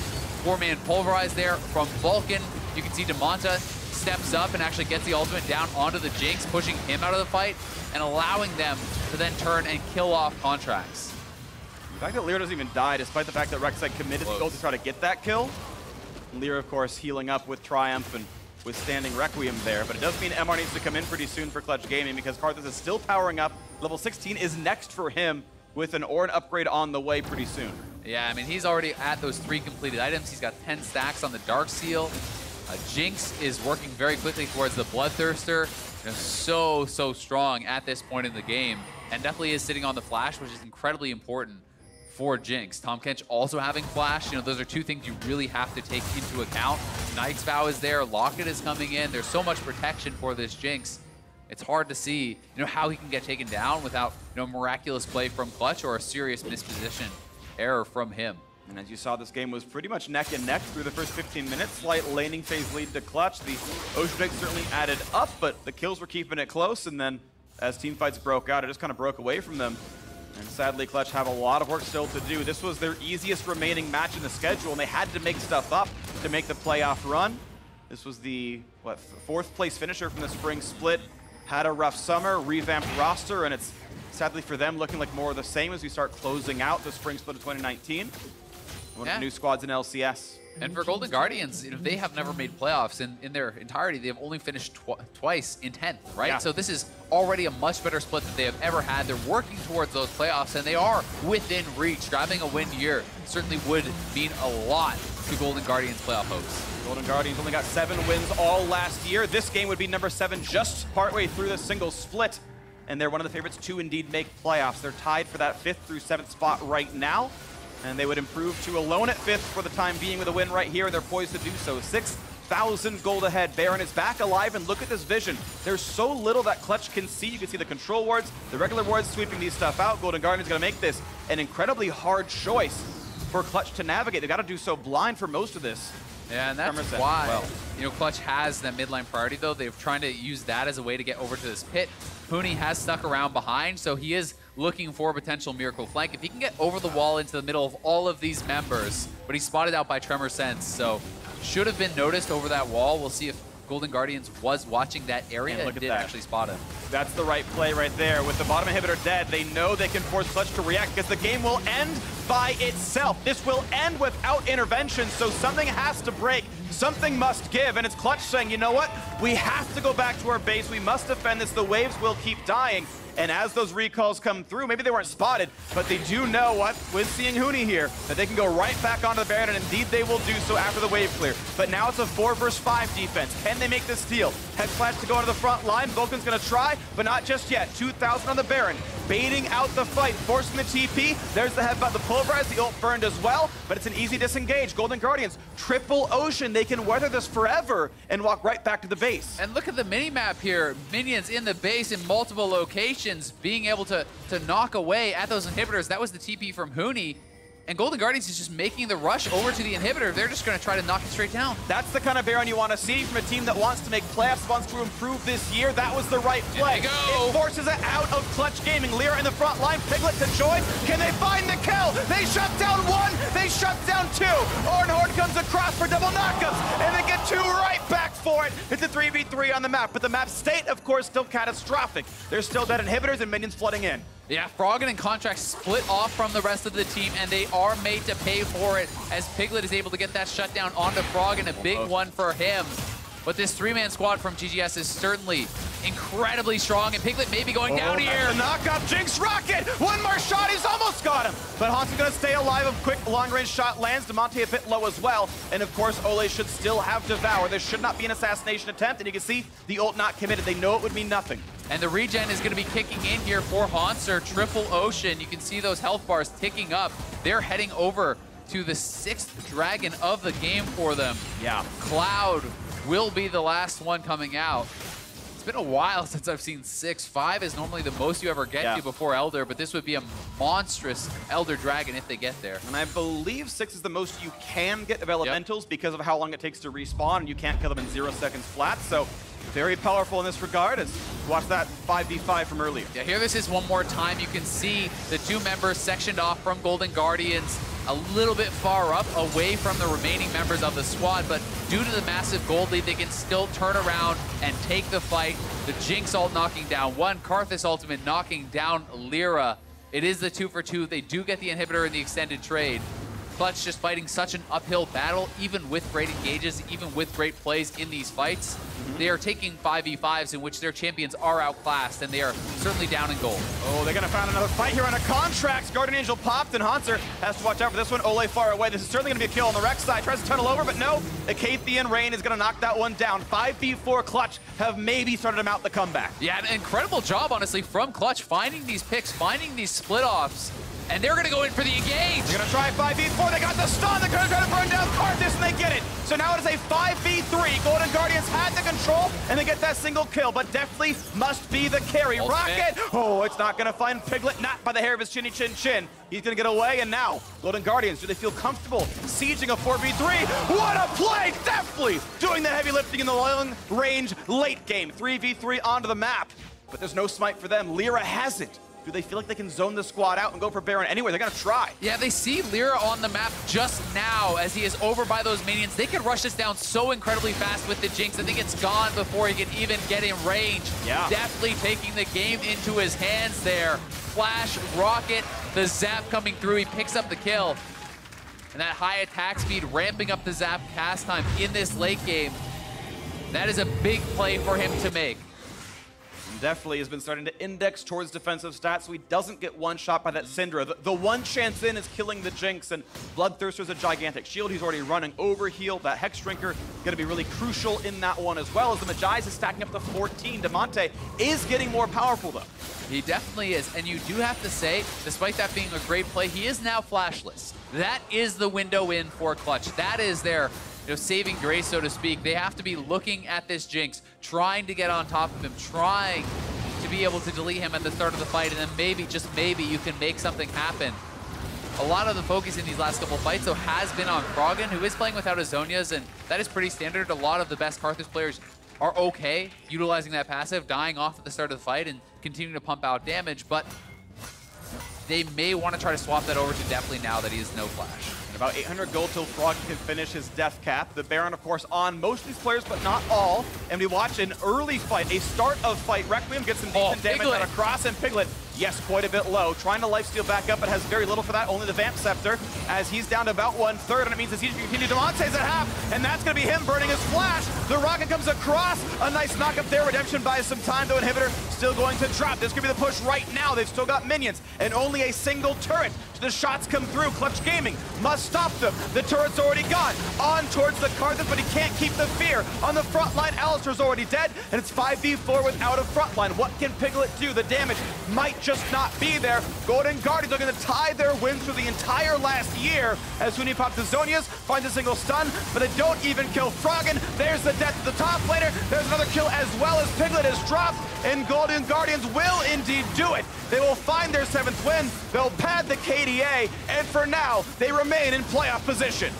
4-man pulverize there from Vulcan. You can see Damonte steps up and actually gets the ultimate down onto the Jinx, pushing him out of the fight and allowing them to then turn and kill off Contractz. The fact that Lira doesn't even die, despite the fact that Rek'Sai committed to go to try to get that kill. Lira, of course, healing up with Triumph and withstanding Requiem there, but it does mean MR needs to come in pretty soon for Clutch Gaming because Karthus is still powering up. Level 16 is next for him, with an Ornn upgrade on the way pretty soon. Yeah, I mean, he's already at those 3 completed items. He's got 10 stacks on the Dark Seal. Jinx is working very quickly towards the Bloodthirster. You know, so strong at this point in the game. And definitely is sitting on the Flash, which is incredibly important for Jinx. Tahm Kench also having Flash. You know, those are 2 things you really have to take into account. Knight's Vow is there. Locket is coming in. There's so much protection for this Jinx. It's hard to see, you know, how he can get taken down without, you know, miraculous play from Clutch or a serious misposition error from him. And as you saw, this game was pretty much neck and neck through the first 15 minutes. Slight laning phase lead to Clutch. The Ocean Drake certainly added up, but the kills were keeping it close. And then as team fights broke out, it just kind of broke away from them. And sadly, Clutch have a lot of work still to do. This was their easiest remaining match in the schedule, and they had to make stuff up to make the playoff run. This was the, what, 4th place finisher from the spring split. Had a rough summer, revamped roster, and it's sadly for them looking like more of the same as we start closing out the spring split of 2019. One of the new squads in LCS. And for Golden Guardians, you know, they have never made playoffs in their entirety. They have only finished twice in 10th, right? Yeah. So this is already a much better split than they have ever had. They're working towards those playoffs, and they are within reach. Grabbing a win here certainly would mean a lot to Golden Guardians' playoff hopes. Golden Guardians only got 7 wins all last year. This game would be number 7 just partway through the single split. And they're one of the favorites to indeed make playoffs. They're tied for that 5th through 7th spot right now. And they would improve to alone at 5th for the time being with a win right here. And they're poised to do so. 6,000 gold ahead. Baron is back alive, and look at this vision. There's so little that Clutch can see. You can see the control wards, the regular wards sweeping these stuff out. Golden Guardians gonna make this an incredibly hard choice for Clutch to navigate. They gotta do so blind for most of this. Yeah, and that's why, you know, Clutch has that midline priority, though. They're trying to use that as a way to get over to this pit. Huni has stuck around behind, so he is looking for a potential miracle flank. If he can get over the wall into the middle of all of these members, but he's spotted out by Tremor Sense, so should have been noticed over that wall. We'll see if Golden Guardians was watching that area and did actually spot him. That's the right play right there. With the bottom inhibitor dead, they know they can force Clutch to react because the game will end by itself. This will end without intervention, so something has to break. Something must give, and it's Clutch saying, you know what? We have to go back to our base. We must defend this. The waves will keep dying. And as those recalls come through, maybe they weren't spotted, but they do know what, with seeing Huni here, that they can go right back onto the Baron, and indeed they will do so after the wave clear. But now it's a 4 versus 5 defense. Can they make this steal? Head flash to go onto the front line. Vulcan's gonna try, but not just yet. 2,000 on the Baron, baiting out the fight, forcing the TP. There's the headbutt, the pulverize, the ult burned as well, but it's an easy disengage. Golden Guardians, triple ocean. They can weather this forever and walk right back to the base. And look at the mini-map here. Minions in the base in multiple locations, being able to knock away at those inhibitors. That was the TP from Huni. And Golden Guardians is just making the rush over to the inhibitor. They're just going to try to knock it straight down. That's the kind of Baron you want to see from a team that wants to make playoffs, wants to improve this year. That was the right play. It forces it out of Clutch Gaming. Lira in the front line, Piglet to join. Can they find the kill? They shut down 1, they shut down 2. Ornn comes across for double knockups, and they get 2 right back for it. It's a 3v3 on the map, but the map state, of course, still catastrophic. There's still dead inhibitors and minions flooding in. Yeah, Froggen and Contractz split off from the rest of the team, and they are made to pay for it as Piglet is able to get that shutdown onto Froggen, a big one for him. But this 3-man squad from GGS is certainly incredibly strong, and Piglet may be going down here. The knock-up, Jinx rocket! One more shot, he's almost got him! But Hauntzer gonna stay alive, a quick long-range shot lands, Damonte a bit low as well, and of course, Olleh should still have Devour. There should not be an assassination attempt, and you can see the ult not committed. They know it would mean nothing. And the regen is gonna be kicking in here for Hauntzer, triple ocean. You can see those health bars ticking up. They're heading over to the 6th dragon of the game for them. Yeah. Cloud will be the last one coming out. It's been a while since I've seen 6. 5 is normally the most you ever get to before Elder, but this would be a monstrous Elder Dragon if they get there. And I believe 6 is the most you can get of elementals because of how long it takes to respawn, and you can't kill them in 0 seconds flat, so very powerful in this regard. As watch that 5v5 from earlier. Yeah, here this is one more time. You can see the 2 members sectioned off from Golden Guardians a little bit far up away from the remaining members of the squad, but due to the massive gold lead, they can still turn around and take the fight. The Jinx ult knocking down one, Karthus ultimate knocking down Lira. It is the 2 for 2. They do get the inhibitor in the extended trade. Clutch just fighting such an uphill battle, even with great engages, even with great plays in these fights. They are taking 5v5s in which their champions are outclassed, and they are certainly down in gold. Oh, they're gonna find another fight here on a Contractz. Guardian Angel popped, and Hauntzer has to watch out for this one. Olleh far away. This is certainly gonna be a kill on the Rek'Sai. Tries to tunnel over, but no. Acathian Rain is gonna knock that one down. 5v4 Clutch have maybe started him out the comeback. Yeah, an incredible job, honestly, from Clutch, finding these picks, finding these split-offs, and they're gonna go in for the engage. They're gonna try 5v4, they got the stun, they're gonna try to burn down Karthus, and they get it. So now it is a 5v3. Golden Guardians had the control, and they get that single kill, but Deftly must be the carry. Rocket! Oh, it's not gonna find Piglet, not by the hair of his chinny chin chin. He's gonna get away, and now, Golden Guardians, do they feel comfortable sieging a 4v3? What a play! Deftly doing the heavy lifting in the long range late game. 3v3 onto the map, but there's no smite for them. Lira has it. Do they feel like they can zone the squad out and go for Baron anyway? They're gonna try. Yeah, they see Lira on the map just now as he is over by those minions. They could rush this down so incredibly fast with the Jinx. I think it's gone before he can even get in range. Yeah. Deftly taking the game into his hands there. Flash, rocket, the zap coming through. He picks up the kill. And that high attack speed ramping up the zap cast time in this late game. That is a big play for him to make. Definitely has been starting to index towards defensive stats, so he doesn't get one shot by that Syndra. The one chance in is killing the Jinx, and Bloodthirster's a gigantic shield. He's already running overheal. That Hex Drinker going to be really crucial in that one, as well as the Magi's is stacking up to 14. Damonte is getting more powerful, though. He definitely is, and you do have to say, despite that being a great play, he is now flashless. That is the window in for Clutch. That is their saving grace, so to speak. They have to be looking at this Jinx, trying to get on top of him, trying to be able to delete him at the start of the fight, and then maybe, just maybe, you can make something happen. A lot of the focus in these last couple fights, though, has been on Froggen, who is playing without his Zhonya's, and that is pretty standard. A lot of the best Karthus players are okay utilizing that passive, dying off at the start of the fight, and continuing to pump out damage, but they may want to try to swap that over to Deftly now that he has no flash. About 800 gold till Froggen can finish his death cap. The Baron, of course, on most of these players, but not all. And we watch an early fight, a start of fight. Requiem gets some decent damage out of Cross, and Piglet, yes, quite a bit low. Trying to lifesteal back up, but has very little for that. Only the Vamp Scepter, as he's down to about 1/3, and it means the siege can continue. Damonte's at half, and that's going to be him burning his flash. The rocket comes across. A nice knock up there. Redemption buys some time, though. Inhibitor still going to drop. This could be the push right now. They've still got minions, and only a single turret. The shots come through. Clutch Gaming must stop them. The turret's already gone. On towards the Karthus, but he can't keep the fear. On the front line, Alistar's already dead, and it's 5v4 without a front line. What can Piglet do? The damage might just not be there. Golden Guardians are going to tie their wins for the entire last year as Huni pops the Zhonya's, finds a single stun, but they don't even kill Froggen. There's the death of the top laner. There's another kill as well as Piglet is dropped, and Golden Guardians will indeed do it. They will find their 7th win. They'll pad the KDA, and for now, they remain in playoff position.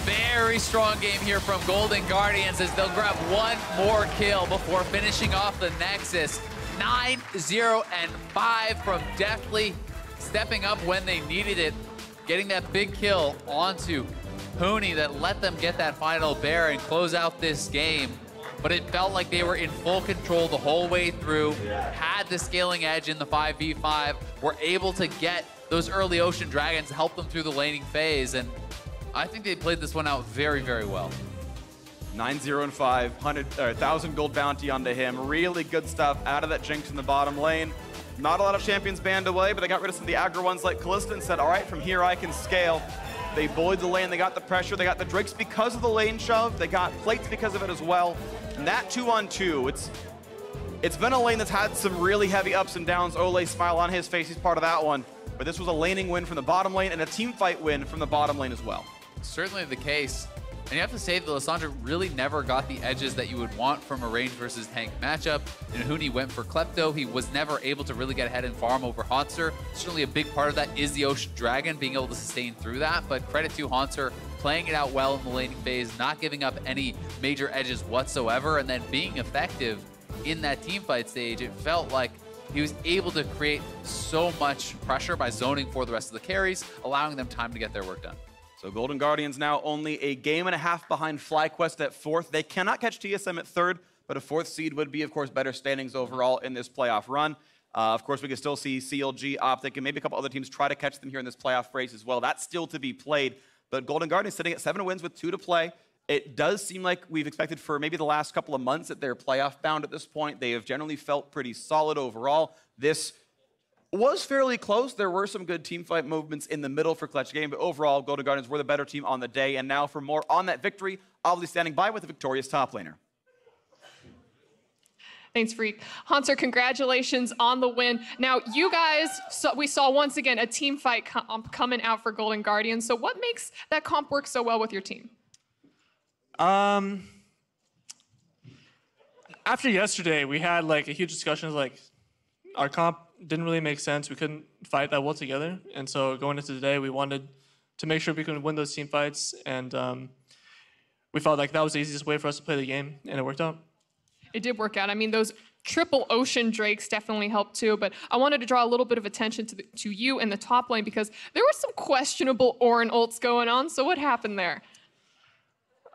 Very strong game here from Golden Guardians as they'll grab one more kill before finishing off the Nexus. 9-0-5 from Deftly, stepping up when they needed it, getting that big kill onto Huni that let them get that final bear and close out this game. But it felt like they were in full control the whole way through, had the scaling edge in the 5v5, were able to get those early Ocean Dragons, help them through the laning phase, and I think they played this one out very, very well. 9-0-5, 1,000 gold bounty onto him. Really good stuff out of that Jinx in the bottom lane. Not a lot of champions banned away, but they got rid of some of the aggro ones like Kalista and said, all right, from here I can scale. They bullied the lane, they got the pressure, they got the Drakes because of the lane shove, they got plates because of it as well. And that 2-on-2, it's been a lane that's had some really heavy ups and downs. Olleh smile on his face, he's part of that one. But this was a laning win from the bottom lane and a team fight win from the bottom lane as well. Certainly the case. And you have to say that Lissandra really never got the edges that you would want from a range versus tank matchup. And Huni went for Klepto. He was never able to really get ahead and farm over Hauntzer. Certainly a big part of that is the Ocean Dragon, being able to sustain through that. But credit to Hauntzer, playing it out well in the laning phase, not giving up any major edges whatsoever, and then being effective in that team fight stage. It felt like he was able to create so much pressure by zoning for the rest of the carries, allowing them time to get their work done. So Golden Guardians now only a game and a half behind FlyQuest at 4th. They cannot catch TSM at 3rd, but a 4th seed would be, of course, better standings overall in this playoff run. Of course, we can still see CLG, Optic, and maybe a couple other teams try to catch them here in this playoff race as well. That's still to be played. But Golden Guardians sitting at 7 wins with 2 to play. It does seem like we've expected for maybe the last couple of months that they're playoff bound at this point. They have generally felt pretty solid overall. This was fairly close. There were some good team fight movements in the middle for clutch game, but overall, Golden Guardians were the better team on the day. And now for more on that victory, Olleh standing by with the victorious top laner. Thanks, Phreak. Hauntzer, congratulations on the win. Now, you guys, we saw once again a team fight coming out for Golden Guardians. So what makes that comp work so well with your team? After yesterday, we had like a huge discussion, like our comp didn't really make sense. We couldn't fight that well together. And so going into today, we wanted to make sure we could win those team fights. And we felt like that was the easiest way for us to play the game, and it worked out. It did work out. I mean, those triple ocean drakes definitely helped too, but I wanted to draw a little bit of attention to you in the top lane because there were some questionable Ornn ults going on. So what happened there?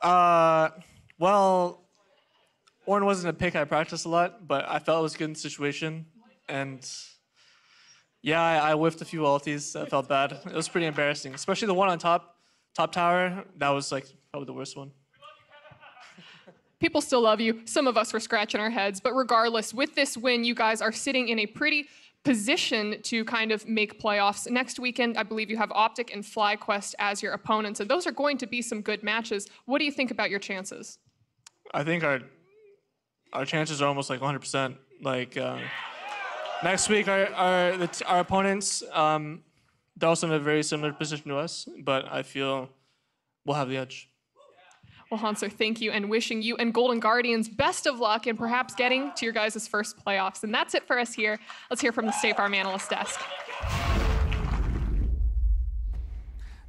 Well, Ornn wasn't a pick I practiced a lot, but I felt it was a good situation. And yeah, I whiffed a few ultis. That felt bad. It was pretty embarrassing, especially the one on top tower. That was like probably the worst one. People still love you. Some of us were scratching our heads, but regardless, with this win, you guys are sitting in a pretty position to kind of make playoffs. Next weekend, I believe you have Optic and FlyQuest as your opponents, and those are going to be some good matches. What do you think about your chances? I think our chances are almost like 100%. Like next week, our opponents, they're also in a very similar position to us, but I feel we'll have the edge. Well, Hauntzer, thank you, and wishing you and Golden Guardians best of luck in perhaps getting to your guys' first playoffs. And that's it for us here. Let's hear from the State Farm Analyst Desk.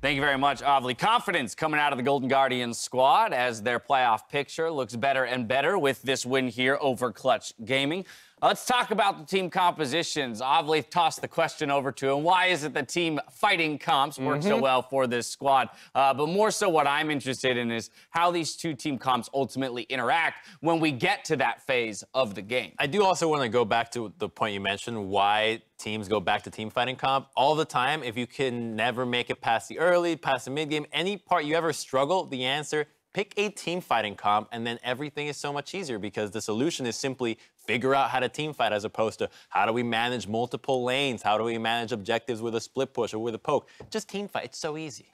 Thank you very much, Olleh. Confidence coming out of the Golden Guardians squad as their playoff picture looks better and better with this win here over Clutch Gaming. Let's talk about the team compositions. Olleh tossed the question over to him. Why is it the team fighting comps work so well for this squad? But more so what I'm interested in is how these two team comps ultimately interact when we get to that phase of the game. I do also want to go back to the point you mentioned, why teams go back to team fighting comp. All the time, if you can never make it past the early, past the mid game, any part you ever struggle, the answer, pick a team fighting comp, and then everything is so much easier because the solution is simply figure out how to team fight as opposed to how do we manage multiple lanes? How do we manage objectives with a split push or with a poke? Just team fight. It's so easy.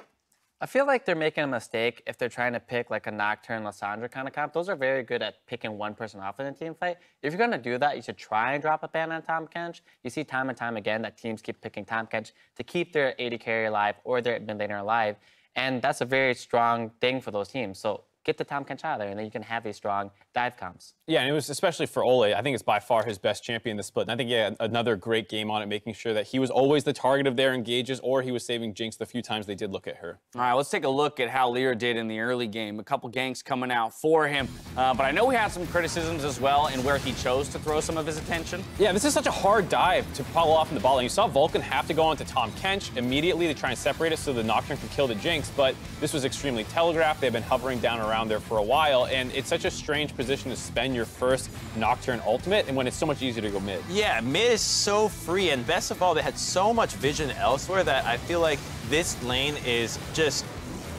I feel like they're making a mistake if they're trying to pick like a Nocturne, Lissandra kind of comp. Those are very good at picking one person off in a team fight. If you're going to do that, you should try and drop a ban on Tahm Kench. You see time and time again that teams keep picking Tahm Kench to keep their AD carry alive or their mid laner alive. And that's a very strong thing for those teams. So get the Tahm Kench out of there, and then you can have these strong dive comps. Yeah, and it was especially for Olleh. I think it's by far his best champion in the split. And I think, yeah, another great game on it, making sure that he was always the target of their engages, or he was saving Jinx the few times they did look at her. All right, let's take a look at how Lira did in the early game. A couple ganks coming out for him. But I know we had some criticisms as well in where he chose to throw some of his attention. Yeah, this is such a hard dive to follow off in the ball lane. You saw Vulcan have to go onto Tahm Kench immediately to try and separate it so the Nocturne could kill the Jinx, but this was extremely telegraphed. They've been hovering down around there for a while, and it's such a strange position to spend your first Nocturne ultimate, and when it's so much easier to go mid. Yeah, mid is so free, and best of all, they had so much vision elsewhere that I feel like this lane is just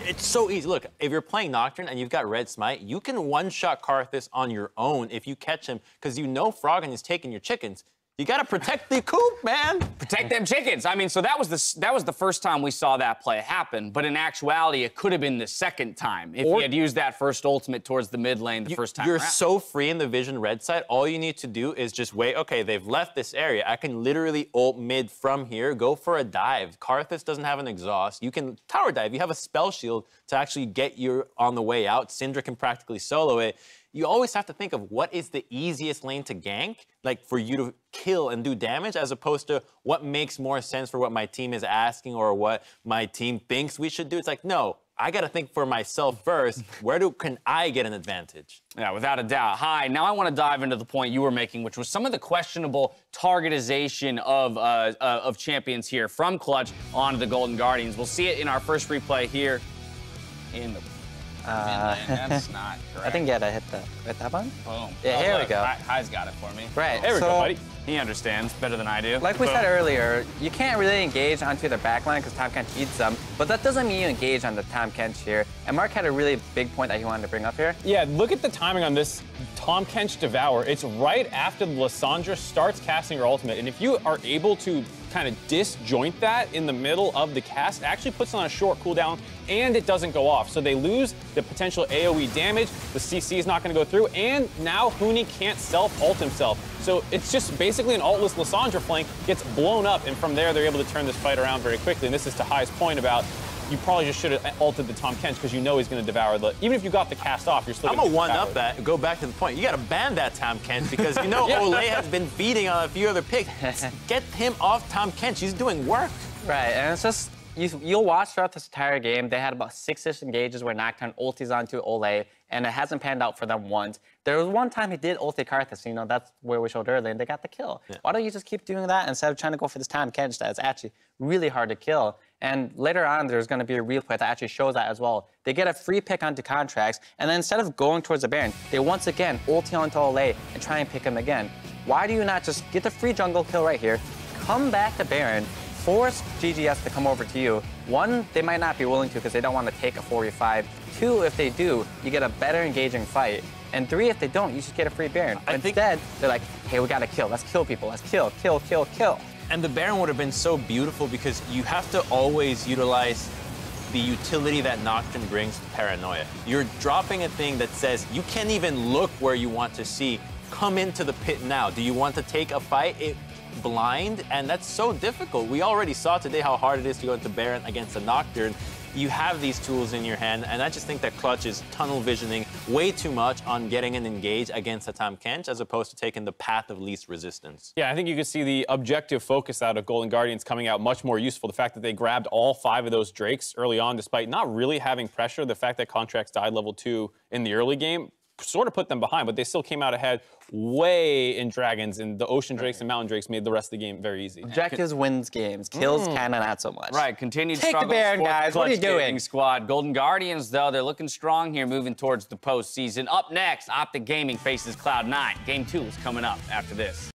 It's so easy. Look, if you're playing Nocturne and you've got Red Smite, you can one-shot Karthus on your own if you catch him, because you know Froggen is taking your chickens. You gotta protect the coop, man. Protect them chickens. I mean, so that was the first time we saw that play happen. But in actuality, it could have been the second time if he had used that first ultimate towards the mid lane the first time. You're around. so free in the vision red side. All you need to do is just wait. Okay, they've left this area. I can literally ult mid from here. Go for a dive. Karthus doesn't have an exhaust. You can tower dive. You have a spell shield to actually get you on the way out. Syndra can practically solo it. You always have to think of what is the easiest lane to gank, like for you to kill and do damage, as opposed to what makes more sense for what my team is asking or what my team thinks we should do. It's like, no, I got to think for myself first. Can I get an advantage? Yeah, without a doubt. Hi, now I want to dive into the point you were making, which was some of the questionable targetization of champions here from Clutch onto the Golden Guardians. We'll see it in our first replay here in the that's not correct. I think you had to hit that button. Boom. Yeah, here we go. Hi's got it for me. Right. There we go, buddy. He understands better than I do. Like we said earlier, you can't really engage onto their backline because Tahm Kench eats them, but that doesn't mean you engage on the Tahm Kench here. And Mark had a really big point that he wanted to bring up here. Yeah, look at the timing on this Tahm Kench Devour. It's right after Lissandra starts casting her ultimate, and if you are able to kind of disjoint that in the middle of the cast, it actually puts on a short cooldown, and it doesn't go off. So they lose the potential AoE damage, the CC is not going to go through, and now Huni can't self-ult himself. So it's just basically an ultless Lissandra flank, gets blown up, and from there they're able to turn this fight around very quickly. And this is to Hi's point about you probably just should have ulted the Tahm Kench because you know he's going to devour the. Even if you got the cast off, you're still. I'm gonna one-up that. Go back to the point. You got to ban that Tahm Kench because you know Olleh has been feeding on a few other picks. Get him off Tahm Kench. He's doing work. Right, and it's just you'll watch throughout this entire game. They had about 6-ish engages where Nocturne ultis onto Olleh, and it hasn't panned out for them once. There was one time he did ulti Karthus, you know, that's where we showed earlier, and they got the kill. Yeah. Why don't you just keep doing that instead of trying to go for this Tahm Kench that's actually really hard to kill? And later on, there's going to be a replay that actually shows that as well. They get a free pick onto Contractz, and then instead of going towards the Baron, they once again ulti onto Olleh and try and pick him again. Why do you not just get the free jungle kill right here, come back to Baron, force GGS to come over to you? One, they might not be willing to because they don't want to take a 4v5. Two, if they do, you get a better engaging fight. And three, if they don't, you just get a free Baron. Instead, they're like, hey, we gotta kill. Let's kill people. Let's kill, kill, kill, kill. And the Baron would have been so beautiful because you have to always utilize the utility that Nocturne brings to Paranoia. You're dropping a thing that says you can't even look where you want to see. Come into the pit now. Do you want to take a fight? Blind, and that's so difficult. We already saw today how hard it is to go into Baron against a Nocturne. You have these tools in your hand, and I just think that Clutch is tunnel visioning way too much on getting an engage against a Tahm Kench as opposed to taking the path of least resistance. Yeah, I think you could see the objective focus out of Golden Guardians coming out much more useful. The fact that they grabbed all 5 of those Drakes early on, despite not really having pressure, the fact that Contractz died level 2 in the early game sort of put them behind, but they still came out ahead way in Dragons, and the Ocean Drakes and Mountain Drakes made the rest of the game very easy. Objectives wins games. Kills kinda not so much. Right, continued Take struggles the Baron, for guys. What are you Clutch Gaming doing? Squad. Golden Guardians, though, they're looking strong here, moving towards the postseason. Up next, Optic Gaming faces Cloud9. Game 2 is coming up after this.